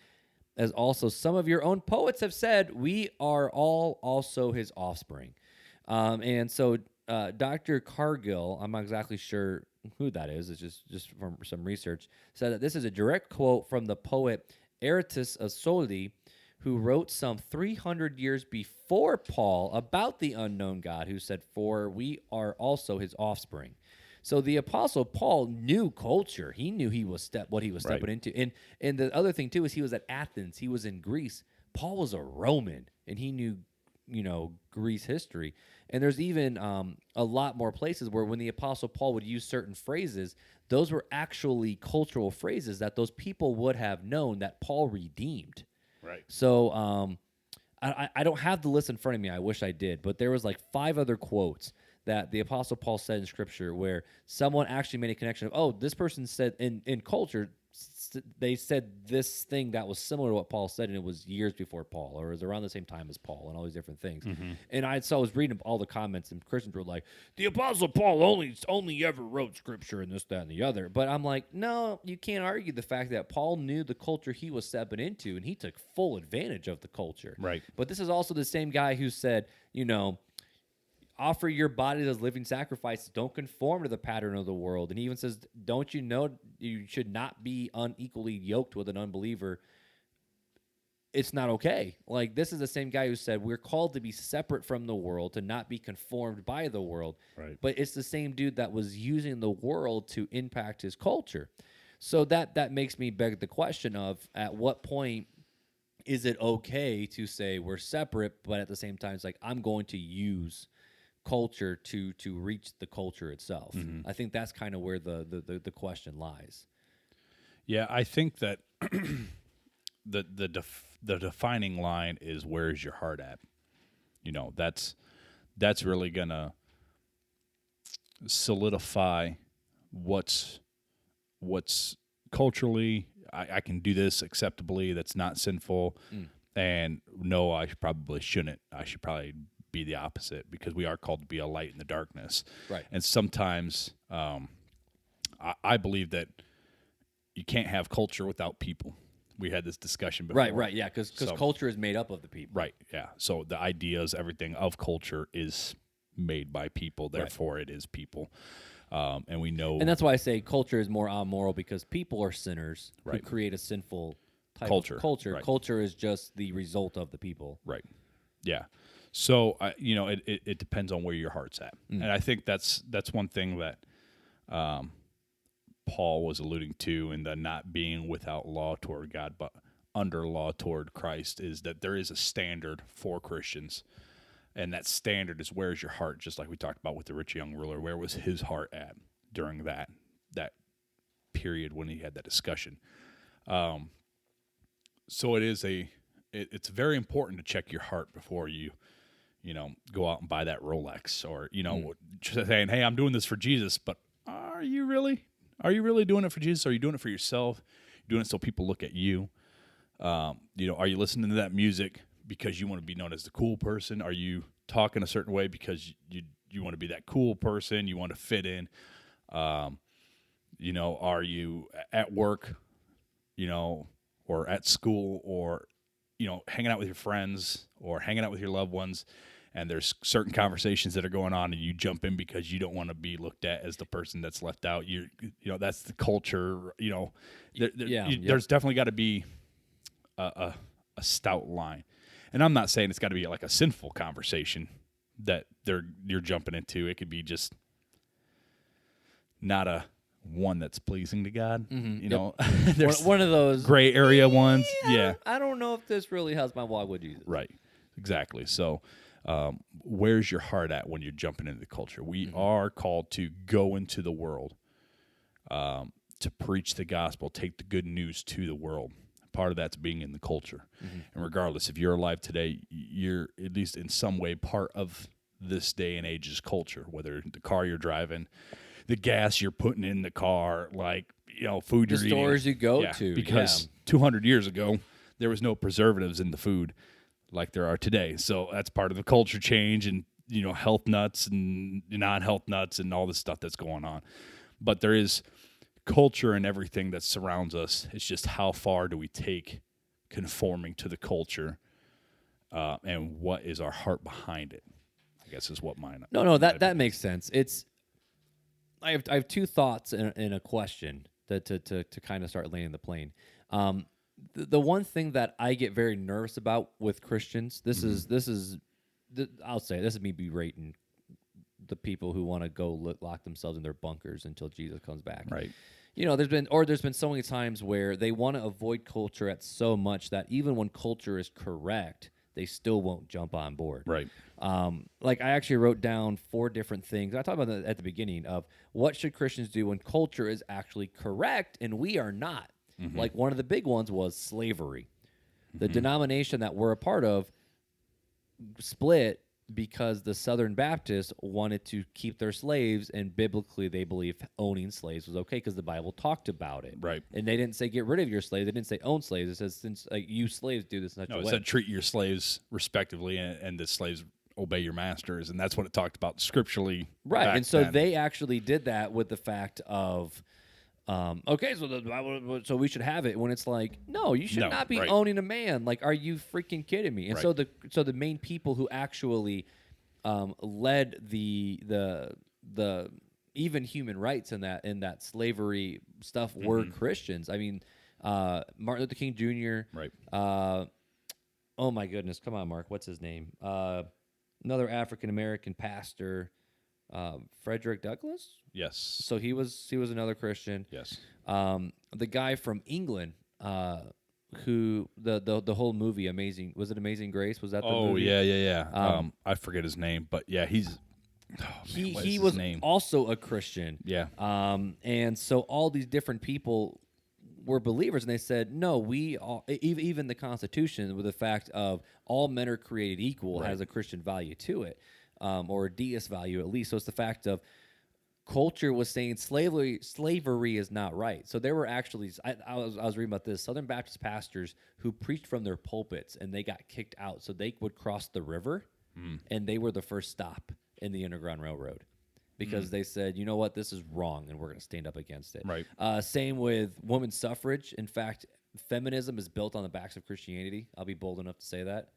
as also some of your own poets have said, we are all also his offspring." And so Dr. Cargill, I'm not exactly sure who that is, it's just from some research, said that this is a direct quote from the poet Aratus of Soli, who wrote some 300 years before Paul about the unknown God, who said, "For we are also his offspring." So the Apostle Paul knew culture. He knew what he was stepping into. And the other thing, too, is he was at Athens. He was in Greece. Paul was a Roman, and he knew, Greece history. And there's even a lot more places where when the Apostle Paul would use certain phrases, those were actually cultural phrases that those people would have known that Paul redeemed. Right. So I don't have the list in front of me. I wish I did. But there was like 5 other quotes that the Apostle Paul said in Scripture where someone actually made a connection of, this person said in culture, they said this thing that was similar to what Paul said, and it was years before Paul, or it was around the same time as Paul, and all these different things. Mm-hmm. And I was reading all the comments, and Christians were like, the Apostle Paul only ever wrote Scripture and this, that, and the other. But I'm like, no, you can't argue the fact that Paul knew the culture he was stepping into, and he took full advantage of the culture. Right. But this is also the same guy who said, offer your bodies as living sacrifices. Don't conform to the pattern of the world. And he even says, don't you know you should not be unequally yoked with an unbeliever? It's not okay. Like, this is the same guy who said we're called to be separate from the world, to not be conformed by the world. Right. But it's the same dude that was using the world to impact his culture. So that makes me beg the question of, at what point is it okay to say we're separate, but at the same time, it's like, I'm going to use culture to reach the culture itself. Mm-hmm. I think that's kind of where the question lies. Yeah, I think that the defining line is, where's your heart at? That's really gonna solidify what's culturally I can do this acceptably, that's not sinful, and no, I probably shouldn't. I should probably be the opposite, because we are called to be a light in the darkness. Right. And sometimes I believe that you can't have culture without people. We had this discussion before. Right, yeah, because culture is made up of the people. Right, yeah. So the ideas, everything of culture is made by people, therefore it is people. And we know... And that's why I say culture is more amoral, because people are sinners who create a sinful type of culture. Right. Culture is just the result of the people. Right, yeah. So, it depends on where your heart's at. And I think that's one thing that Paul was alluding to in the not being without law toward God, but under law toward Christ, is that there is a standard for Christians. And that standard is, where's your heart? Just like we talked about with the rich young ruler, where was his heart at during that period when he had that discussion? So it's very important to check your heart before you go out and buy that Rolex, or, just saying, hey, I'm doing this for Jesus, but are you really doing it for Jesus? Are you doing it for yourself? You're doing it so people look at you? Are you listening to that music because you want to be known as the cool person? Are you talking a certain way because you want to be that cool person? You want to fit in? Are you at work, or at school, or, hanging out with your friends, or hanging out with your loved ones, and there's certain conversations that are going on, and you jump in because you don't want to be looked at as the person that's left out. You know, that's the culture. You know, there's definitely got to be a stout line, and I'm not saying it's got to be like a sinful conversation that you're jumping into. It could be just not a one that's pleasing to God. Mm-hmm. You know, there's one of those gray area ones. Yeah, I don't know if this really helps my walk with Jesus. Right, exactly. So, where's your heart at when you're jumping into the culture? We are called to go into the world, to preach the gospel, take the good news to the world. Part of that's being in the culture. Mm-hmm. And regardless, if you're alive today, you're at least in some way part of this day and age's culture, whether the car you're driving, the gas you're putting in the car, like, you know, food you're eating. The stores you go to. Because 200 years ago, there was no preservatives in the food like there are today. So that's part of the culture change and, you know, health nuts and non-health nuts and all this stuff that's going on. But there is culture and everything that surrounds us. It's just how far do we take conforming to the culture, and what is our heart behind it, I guess is what mine. No, that makes sense. I have two thoughts and a question to kind of start landing the plane. The one thing that I get very nervous about with Christians, I'll say this is me berating the people who want to go lock themselves in their bunkers until Jesus comes back. Right. You know, there's been so many times where they want to avoid culture at so much that even when culture is correct, they still won't jump on board. Right. Like I actually wrote down 4 different things. I talked about that at the beginning of what should Christians do when culture is actually correct and we are not. Mm-hmm. Like one of the big ones was slavery. The denomination that we're a part of split because the Southern Baptists wanted to keep their slaves, and biblically they believe owning slaves was okay because the Bible talked about it. Right. And they didn't say get rid of your slaves. They didn't say own slaves. It says since you slaves do this in such a way. It said treat your slaves respectively, and the slaves obey your masters, and that's what it talked about scripturally. Right. And so they actually did that with the fact of, okay, so the Bible, so we should have it. When it's like, no, you should not be owning a man. Like, are you freaking kidding me? And so the main people who actually led the even human rights in that slavery stuff were Christians. I mean, Martin Luther King Jr. Right. Oh my goodness, come on, Mark. What's his name? Another African American pastor. Frederick Douglass? Yes. So he was another Christian. Yes. The guy from England, who the whole movie Amazing, was it Amazing Grace? Was that the movie? Oh yeah. I forget his name, but yeah, he was also a Christian. Yeah. And so all these different people were believers, and they said, no, we all, even the Constitution, with the fact of all men are created equal, has a Christian value to it. Or a deist value at least. So it's the fact of culture was saying slavery is not right. So there were actually, I was reading about this, Southern Baptist pastors who preached from their pulpits and they got kicked out. So they would cross the river and they were the first stop in the Underground Railroad because they said, you know what, this is wrong and we're going to stand up against it. Right. Same with women's suffrage. In fact, feminism is built on the backs of Christianity. I'll be bold enough to say that.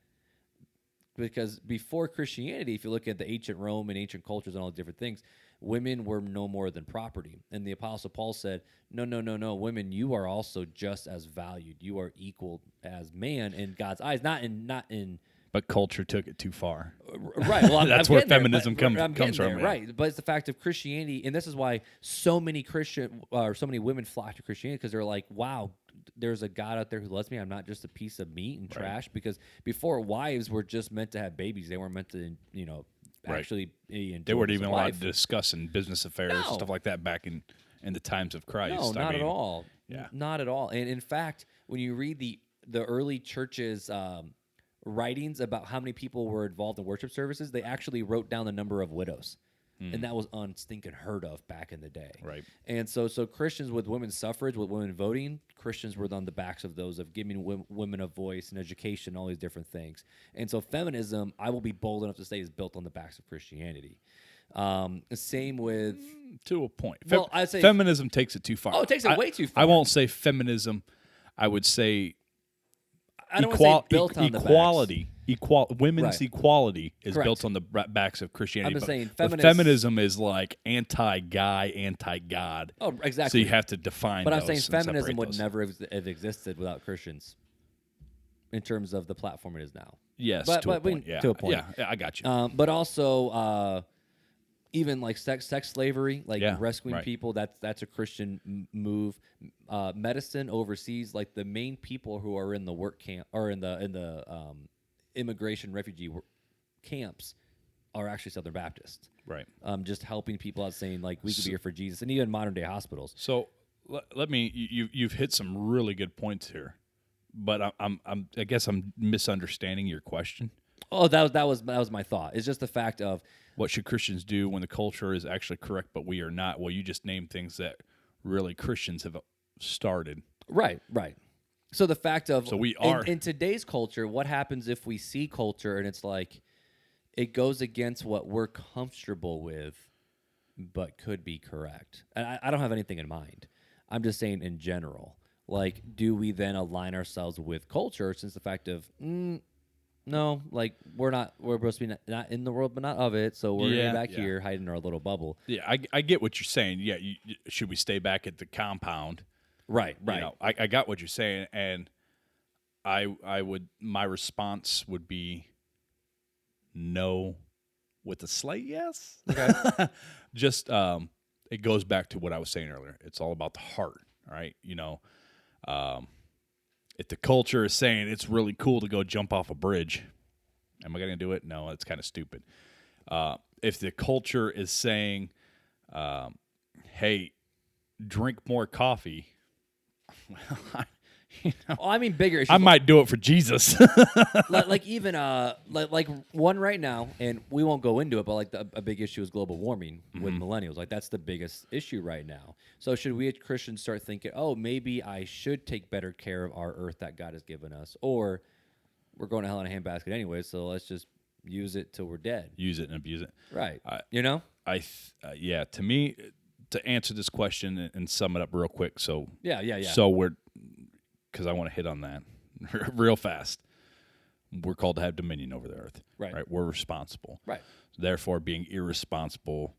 Because before Christianity, if you look at the ancient Rome and ancient cultures and all the different things, women were no more than property. And the Apostle Paul said, no, women, you are also just as valued. You are equal as man in God's eyes, not in. But culture took it too far. Right. Well, that's where feminism comes from. Right. But it's the fact of Christianity, and this is why so many women flock to Christianity, because they're like, wow, there's a God out there who loves me. I'm not just a piece of meat and trash. Because before, wives were just meant to have babies. They weren't meant to, actually. They weren't even allowed to discuss in business affairs, stuff like that back in the times of Christ. No, not at all. Yeah. Not at all. And in fact, when you read the early churches' writings about how many people were involved in worship services, they actually wrote down the number of widows. And that was unstinking heard of back in the day. Right. And so Christians with women's suffrage, with women voting, Christians were on the backs of those of giving women a voice and education, all these different things. And so feminism, I will be bold enough to say, is built on the backs of Christianity. Same with... To a point. Well, I'd say... Feminism takes it too far. Oh, it takes it way too far. I won't say feminism. I would say... I don't want to say built on equality. Women's Right. equality is Correct. built on the backs of Christianity. I'm just saying but feminism is like anti-guy, anti-God. Oh, exactly. So you have to define But I'm those saying and feminism separate would those. never have existed without Christians in terms of the platform it is now. Yes, But to a point. Yeah. to a point. Yeah, I got you. But also, even like sex slavery, like rescuing right. people, that's a Christian move. Medicine overseas, like the main people who are in the work camp or in the immigration refugee camps are actually Southern Baptists. Right. Just helping people out, saying like we could be here for Jesus, and even modern day hospitals. So let me. You've hit some really good points here, but I guess I'm misunderstanding your question. Oh, that was my thought. It's just the fact of what should Christians do when the culture is actually correct, but we are not. Well, you just named things that really Christians have started. Right. So the fact of we are in today's culture, what happens if we see culture and it's like it goes against what we're comfortable with, but could be correct? And I don't have anything in mind. I'm just saying in general. Like, do we then align ourselves with culture since the fact of no, like we're supposed to be not in the world, but not of it. So we're back here hiding in our little bubble. Yeah, I get what you're saying. Yeah, should we stay back at the compound? Right. You know, I got what you're saying, and I would, my response would be no with a slight yes. Okay. Just it goes back to what I was saying earlier. It's all about the heart, right? You know, if the culture is saying it's really cool to go jump off a bridge, am I going to do it? No, it's kind of stupid. If the culture is saying, hey, drink more coffee, well, I mean, bigger issues. I might do it for Jesus. like even like one right now, and we won't go into it, but like a big issue is global warming with millennials. Like that's the biggest issue right now. So should we as Christians start thinking, oh, maybe I should take better care of our earth that God has given us, or we're going to hell in a handbasket anyway, so let's just use it till we're dead. Use it and abuse it. Right. You know? Yeah, to me, to answer this question and sum it up real quick. So yeah. So because I want to hit on that real fast. We're called to have dominion over the earth. Right. We're responsible. Right. Therefore, being irresponsible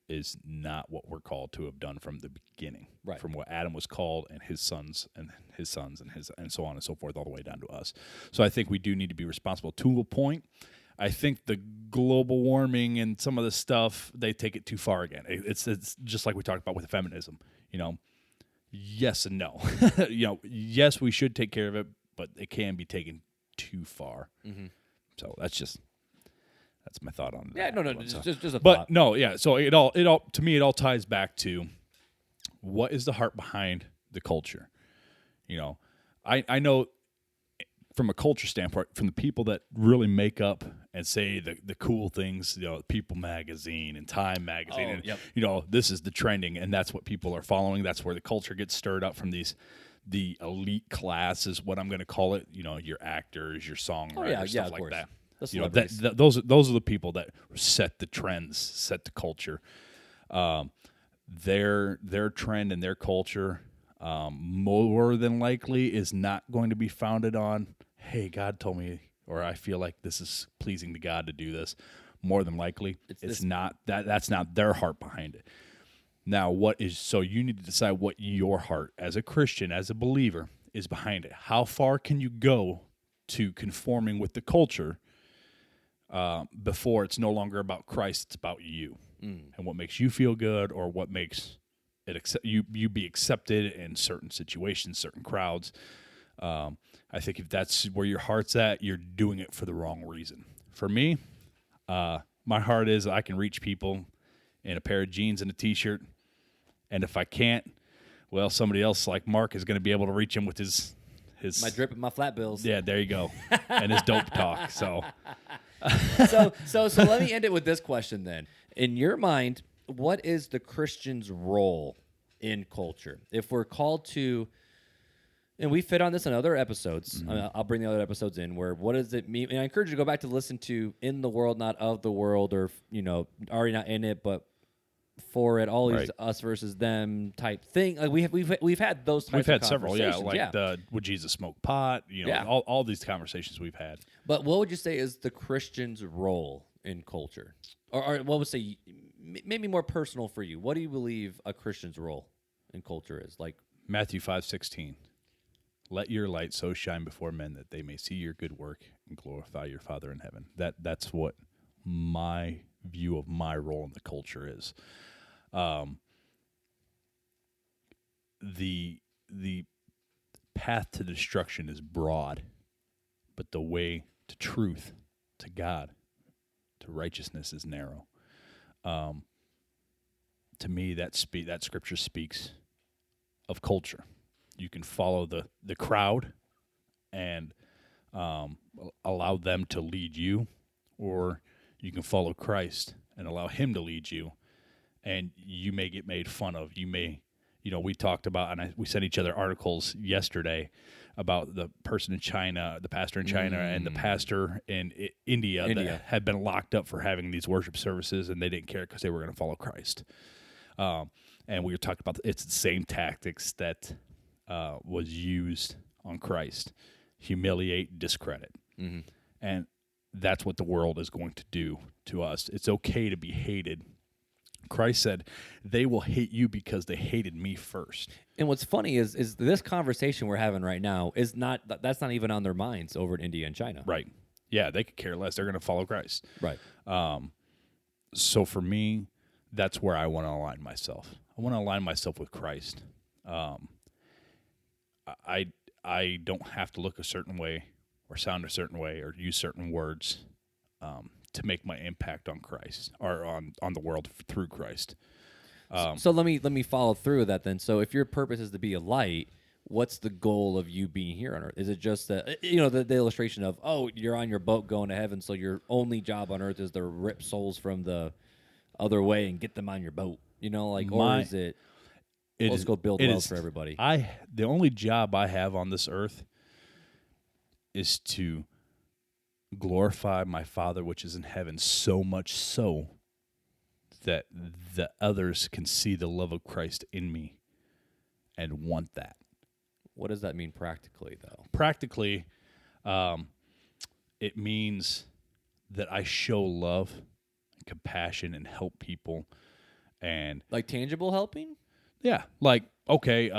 is not what we're called to have done from the beginning. Right. From what Adam was called and his sons and so on and so forth all the way down to us. So I think we do need to be responsible to a point. I think the global warming and some of the stuff, they take it too far again. It's just like we talked about with feminism, you know. Yes and no. You know, yes, we should take care of it, but it can be taken too far. Mm-hmm. So that's my thought on that. Yeah, no, just a thought. But no, yeah. So it all to me it all ties back to what is the heart behind the culture. You know, I know from a culture standpoint, from the people that really make up and say the cool things, you know, People Magazine and Time Magazine, and you know, this is the trending, and that's what people are following. That's where the culture gets stirred up from the elite class is what I'm going to call it. You know, your actors, your songwriters, stuff like that. You know, those are the people that set the trends, set the culture. Their trend and their culture, more than likely, is not going to be founded on, hey, God told me, or I feel like this is pleasing to God to do this. More than likely, it's not that. That's not their heart behind it. Now, so you need to decide what your heart, as a Christian, as a believer, is behind it. How far can you go to conforming with the culture before it's no longer about Christ, it's about you and what makes you feel good, or what makes it you be accepted in certain situations, certain crowds. I think if that's where your heart's at, you're doing it for the wrong reason. For me, my heart is I can reach people in a pair of jeans and a T-shirt, and if I can't, well, somebody else like Mark is going to be able to reach him with his my drip and my flat bills. Yeah, there you go, and his dope talk. So let me end it with this question then. In your mind, what is the Christian's role in culture? If we're called to, and we fit on this in other episodes, I'll bring the other episodes in, where what does it mean? And I encourage you to go back to listen to In the World, Not of the World, or, you know, already not in it, but for it, all these us versus them type thing. Like we've had those types of several, would Jesus smoke pot? All these conversations we've had. But what would you say is the Christian's role in culture, or what would say maybe more personal for you? What do you believe a Christian's role in culture is? Like Matthew 5:16, let your light so shine before men that they may see your good work and glorify your Father in heaven. That's what my view of my role in the culture is. The path to destruction is broad, but the way to truth, to God, to righteousness is narrow. To me, that scripture speaks of culture. You can follow the crowd and allow them to lead you, or you can follow Christ and allow him to lead you, and you may get made fun of. You may, we talked about, and we sent each other articles yesterday about the person in China, the pastor in China, and the pastor in India that had been locked up for having these worship services, and they didn't care because they were going to follow Christ. And we were talking about it's the same tactics that was used on Christ: humiliate, discredit. Mm-hmm. And that's what the world is going to do to us. It's okay to be hated. Christ said, they will hate you because they hated me first. And what's funny is this conversation we're having right now that's not even on their minds over in India and China. Right. Yeah, they could care less. They're going to follow Christ. Right. So for me, that's where I want to align myself. I want to align myself with Christ. I don't have to look a certain way or sound a certain way or use certain words to make my impact on Christ or on the world through Christ. So let me follow through with that then. So if your purpose is to be a light, what's the goal of you being here on earth? Is it just the illustration of, you're on your boat going to heaven, so your only job on earth is to rip souls from the other way and get them on your boat? Or is it let's go build wells for everybody? The only job I have on this earth is to glorify my Father which is in heaven, so much so that the others can see the love of Christ in me and want that. What does that mean practically, though? Practically, it means that I show love and compassion and help people. And like tangible helping? Yeah. Like, okay,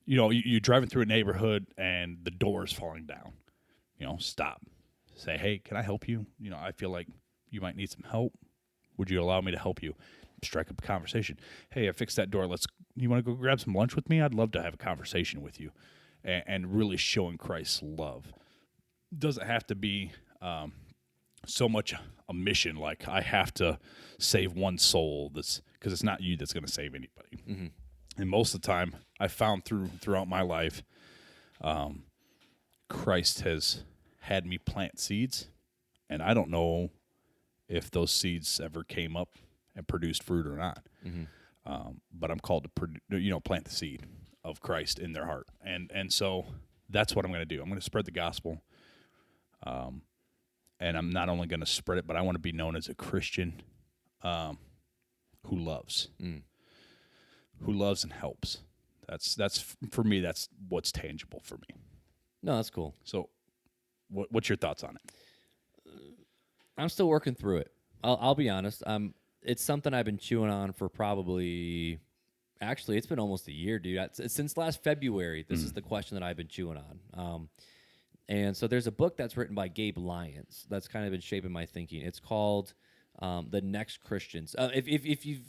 you're driving through a neighborhood and the door is falling down. Stop. Say, hey, can I help you? I feel like you might need some help. Would you allow me to help you? Strike up a conversation. Hey, I fixed that door. You want to go grab some lunch with me? I'd love to have a conversation with you. And really showing Christ's love. Doesn't have to be so much a mission, like I have to save one soul, because it's not you that's going to save anybody. Mm-hmm. And most of the time, I found throughout my life, Christ has had me plant seeds, and I don't know if those seeds ever came up and produced fruit or not. Mm-hmm. But I'm called to plant the seed of Christ in their heart, and so that's what I'm going to do. I'm going to spread the gospel, and I'm not only going to spread it, but I want to be known as a Christian who loves, who loves and helps. That's for me. That's what's tangible for me. No, that's cool. So, what's your thoughts on it? I'm still working through it. I'll be honest. It's something I've been chewing on for probably. Actually, it's been almost a year, dude. Since last February, this is the question that I've been chewing on. And so there's a book that's written by Gabe Lyons that's kind of been shaping my thinking. It's called The Next Christians. If you've,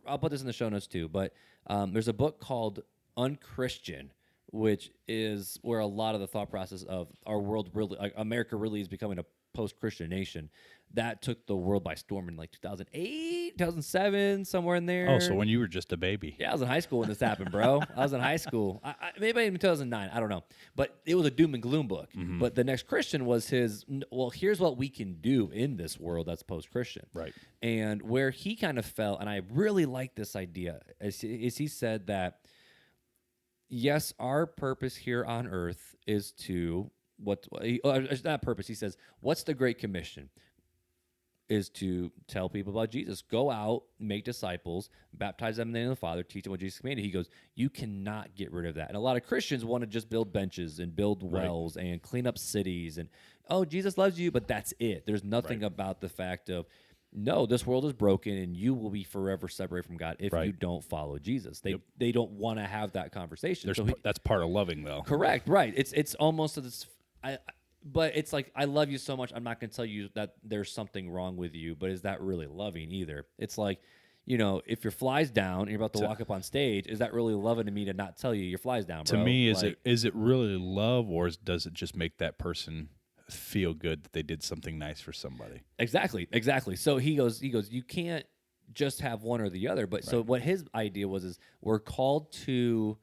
I'll put this in the show notes too. But there's a book called UnChristian, which is where a lot of the thought process of our world really, like America really is becoming a post-Christian nation. That took the world by storm in like 2008, 2007, somewhere in there. Oh, so when you were just a baby. Yeah, I was in high school when this happened, bro. I was in high school. Maybe in 2009. I don't know. But it was a doom and gloom book. Mm-hmm. But The Next Christian was his, here's what we can do in this world that's post-Christian. Right. And where he kind of fell, and I really like this idea, is he said that, yes, our purpose here on earth is to, not purpose, he says, what's the Great Commission? is to tell people about Jesus. Go out, make disciples, baptize them in the name of the Father, teach them what Jesus commanded. He goes, you cannot get rid of that. And a lot of Christians want to just build benches and build wells and clean up cities. And, oh, Jesus loves you, but that's it. There's nothing about the fact of, no, this world is broken and you will be forever separated from God if you don't follow Jesus. They don't want to have that conversation. That's part of loving, though. Correct, right. It's almost this. But it's like, I love you so much, I'm not going to tell you that there's something wrong with you, but is that really loving either? It's like, if your fly's down and you're about to walk up on stage, is that really loving to me to not tell you your fly's down, bro? To me, is it really love, or does it just make that person feel good that they did something nice for somebody? Exactly. So he goes, you can't just have one or the other. But so what his idea is we're called to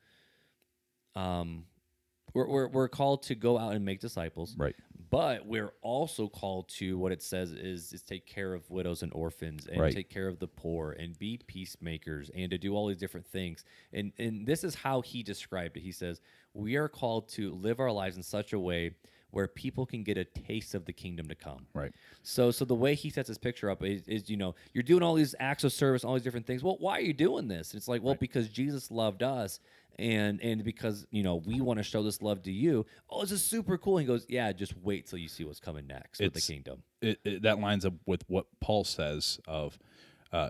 we're called to go out and make disciples. Right. But we're also called to, what it says is take care of widows and orphans and take care of the poor and be peacemakers and to do all these different things. And this is how he described it. He says, we are called to live our lives in such a way where people can get a taste of the kingdom to come. Right. So the way he sets his picture up is you're doing all these acts of service, all these different things. Well, why are you doing this? It's like, well, because Jesus loved us. And because, we want to show this love to you. Oh, this is super cool. And he goes, yeah, just wait till you see what's coming next with the kingdom. That lines up with what Paul says of,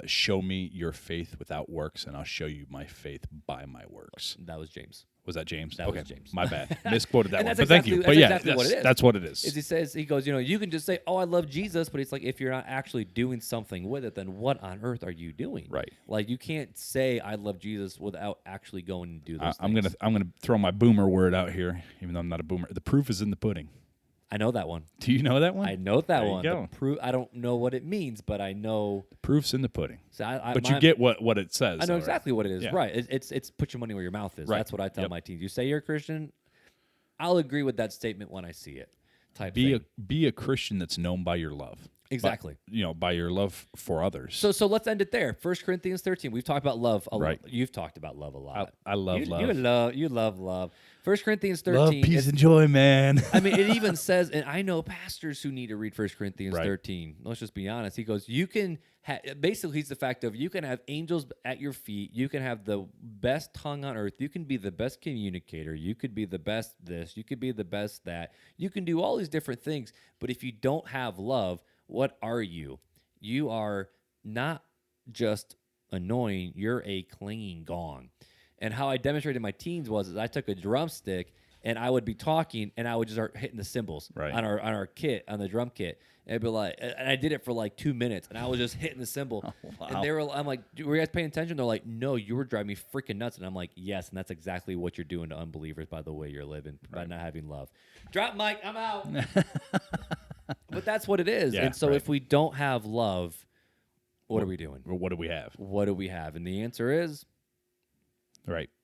show me your faith without works, and I'll show you my faith by my works. That was James. Was that James? That was James. My bad. Misquoted that one. But exactly, thank you. But yeah, exactly what it is. That's what it is. He goes, you can just say, oh, I love Jesus, but it's like, if you're not actually doing something with it, then what on earth are you doing? Right. Like, you can't say I love Jesus without actually going and do those things. things. I'm gonna throw my boomer word out here, even though I'm not a boomer. The proof is in the pudding. I know that one. Do you know that one? I know that one. There you go. I don't know what it means, but I know. The proof's in the pudding. So but you get what it says. I know exactly what it is. Yeah. Right. It's put your money where your mouth is. Right. That's what I tell my teens. You say you're a Christian, I'll agree with that statement when I see it. Be a Christian that's known by your love. Exactly. By your love for others. So let's end it there. 1 Corinthians 13. We've talked about love a lot. Right. You've talked about love a lot. I love love. You love love. 1 Corinthians 13. Love, peace, and joy, man. I mean, it even says, and I know pastors who need to read 1 Corinthians 13. Let's just be honest. He goes, you can basically, he's the fact of, you can have angels at your feet. You can have the best tongue on earth. You can be the best communicator. You could be the best this. You could be the best that. You can do all these different things. But if you don't have love, what are you? You are not just annoying. You're a clanging gong. And how I demonstrated my teens was I took a drumstick and I would be talking and I would just start hitting the cymbals on our kit, on the drum kit. And it'd be like, and I did it for like 2 minutes and I was just hitting the cymbal. Oh, wow. And I'm like, were you guys paying attention? They're like, no, you were driving me freaking nuts. And I'm like, yes, and that's exactly what you're doing to unbelievers by the way you're living, by not having love. Drop mic, I'm out. But that's what it is. Yeah, and so if we don't have love, what are we doing? Well, what do we have? What do we have? And the answer is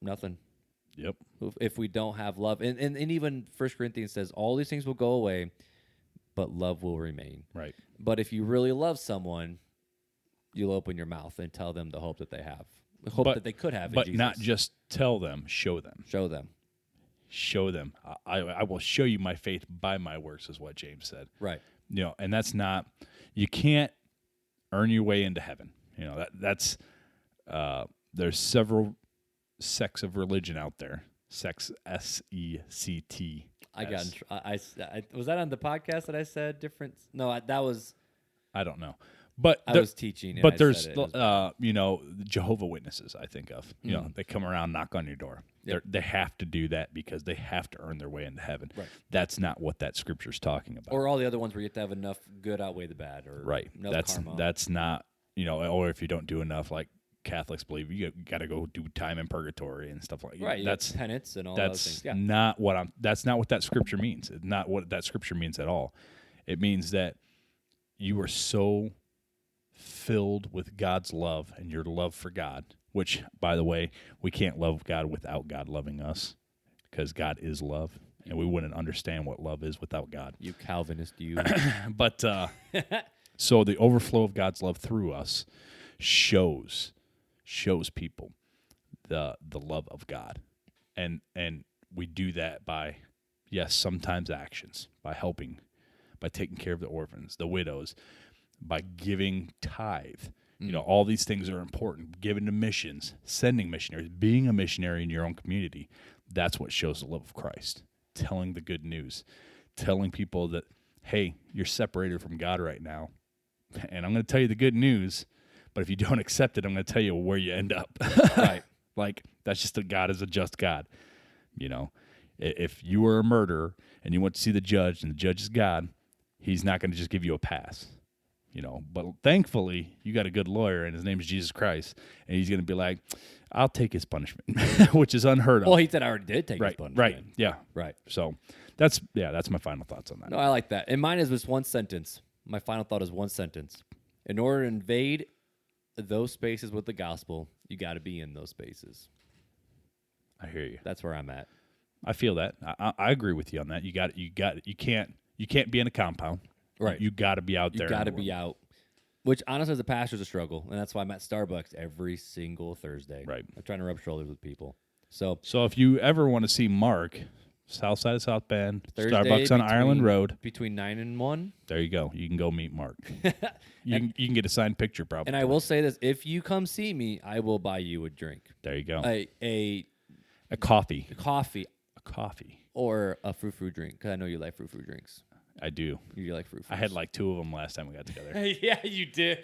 nothing. Yep. If we don't have love. And even 1 Corinthians says all these things will go away, but love will remain. Right. But if you really love someone, you'll open your mouth and tell them the hope that they have. The hope that they could have in Jesus. But not just tell them, show them. Show them. Show them. I will show you my faith by my works, is what James said. Right. And that's not, you can't earn your way into heaven. That's there's several sects of religion out there. Sects, S-E-C-T. Was that on the podcast that I said different? No, that was. I don't know. But I was teaching. But there's, Jehovah Witnesses. I think of they come around, knock on your door. Yep. They have to do that because they have to earn their way into heaven. Right. That's not what that scripture's talking about. Or all the other ones where you have to have enough good outweigh the bad, or enough karma. That's not or if you don't do enough, like Catholics believe, you got to go do time in purgatory and stuff like that. Right. That's penance and all those things. Yeah. That's not what that scripture means. It's not what that scripture means at all. It means that you are so filled with God's love and your love for God, which, by the way, we can't love God without God loving us, because God is love, and we wouldn't understand what love is without God. You Calvinist, you. But so the overflow of God's love through us shows people the love of God, and we do that by, yes, sometimes actions, by helping, by taking care of the orphans, the widows. by giving tithe. You know, all these things are important. Giving to missions, sending missionaries, being a missionary in your own community. That's what shows the love of Christ. Telling the good news. Telling people that, hey, you're separated from God right now. And I'm going to tell you the good news, but if you don't accept it, I'm going to tell you where you end up. Right. Like, that's just that God is a just God. You know, if you were a murderer and you went to see the judge and the judge is God, he's not going to just give you a pass. You know, but thankfully, you got a good lawyer, and his name is Jesus Christ, and he's going to be like, I'll take his punishment, which is unheard of. Well, he said I already did take his punishment. Right, yeah. Right. So that's my final thoughts on that. No, I like that. And mine is just one sentence. My final thought is one sentence. In order to invade those spaces with the gospel, you got to be in those spaces. I hear you. That's where I'm at. I feel that. I agree with you on that. You can't be in a compound. Right. You got to be out there. You got to be out. Which, honestly, as a pastor is a struggle. And that's why I'm at Starbucks every single Thursday. Right. I'm trying to rub shoulders with people. So if you ever want to see Mark, south side of South Bend, Thursday, Starbucks on Ireland Road. Between 9 and 1. There you go. You can go meet Mark. You can get a signed picture probably. And I will say this. If you come see me, I will buy you a drink. There you go. A coffee. A coffee. Or a frou-frou drink, because I know you like frou-frou drinks. I do. You like frou-frous. I had like 2 of them last time we got together. Yeah, you did.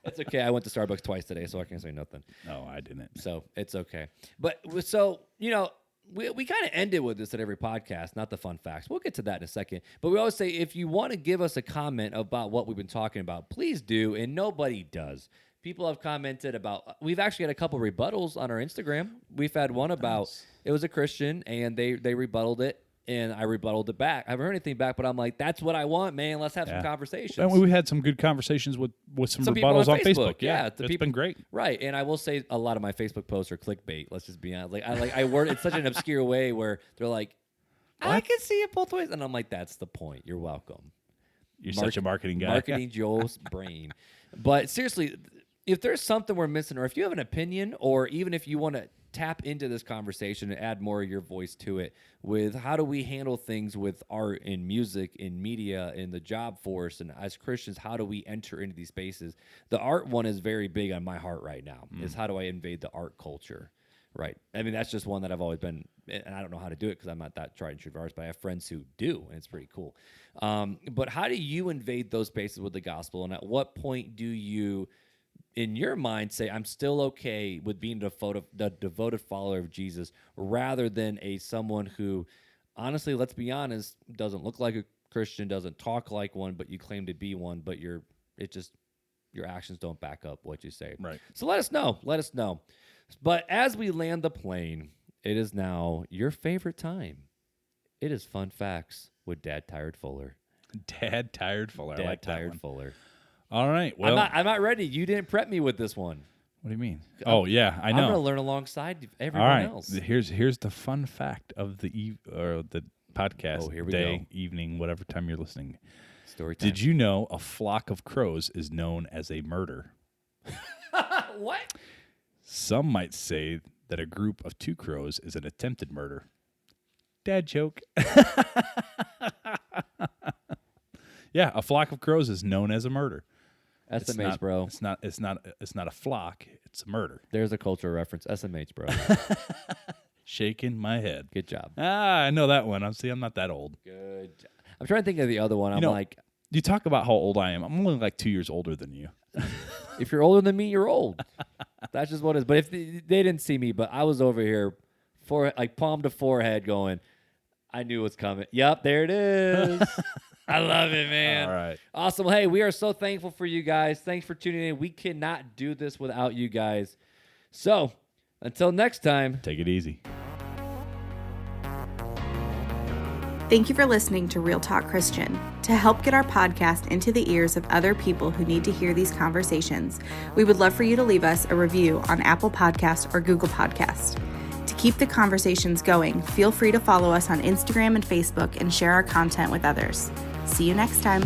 It's okay. I went to Starbucks twice today, so I can't say nothing. No, I didn't. So it's okay. But so, you know, we kind of ended with this at every podcast, not the fun facts. We'll get to that in a second. But we always say, if you want to give us a comment about what we've been talking about, please do. And nobody does. People have commented about, we've actually had a couple rebuttals on our Instagram. We've had one about, it was a Christian, and they rebutted it. And I rebutted it back. I haven't heard anything back, but I'm like, that's what I want, man. Let's have some conversations. And we had some good conversations with some rebuttals on Facebook. Yeah, it's been great. Right, and I will say a lot of my Facebook posts are clickbait. Let's just be honest. I word it such an obscure way where they're like, I can see it both ways, and I'm like, that's the point. You're welcome. You're such a marketing guy. Marketing Joel's brain. But seriously, if there's something we're missing, or if you have an opinion, or even if you want to tap into this conversation and add more of your voice to it with how do we handle things with art and music and media and the job force, and as Christians, how do we enter into these spaces? The art one is very big on my heart right now, is how do I invade the art culture, right? I mean, that's just one that I've always been, and I don't know how to do it because I'm not that tried and true artist, but I have friends who do, and it's pretty cool. But how do you invade those spaces with the gospel, and at what point do you, in your mind, say, I'm still okay with being the devoted follower of Jesus, rather than someone who, honestly, let's be honest, doesn't look like a Christian, doesn't talk like one, but you claim to be one, but your actions don't back up what you say. Right. So let us know. But as we land the plane, it is now your favorite time. It is Fun Facts with Dad Tired Fuller. Dad Tired Fuller. I like that one. Fuller. All right. Well, I'm not ready. You didn't prep me with this one. What do you mean? Oh yeah, I know. I'm going to learn alongside everyone else. Here's the fun fact of the podcast. Oh, here we go. Day, evening, whatever time you're listening. Story time. Did you know a flock of crows is known as a murder? What? Some might say that a group of 2 crows is an attempted murder. Dad joke. Yeah, a flock of crows is known as a murder. SMH, bro. It's not a flock. It's a murder. There's a cultural reference. SMH, bro. Shaking my head. Good job. I know that one. I'm not that old. Good job. I'm trying to think of the other one. You talk about how old I am. I'm only like 2 years older than you. If you're older than me, you're old. That's just what it is. But if they didn't see me, but I was over here, palm to forehead, going, I knew what's coming. Yep, there it is. I love it, man. All right. Awesome. Hey, we are so thankful for you guys. Thanks for tuning in. We cannot do this without you guys. So, until next time, take it easy. Thank you for listening to Real Talk Christian. To help get our podcast into the ears of other people who need to hear these conversations, we would love for you to leave us a review on Apple Podcasts or Google Podcasts. To keep the conversations going, feel free to follow us on Instagram and Facebook and share our content with others. See you next time.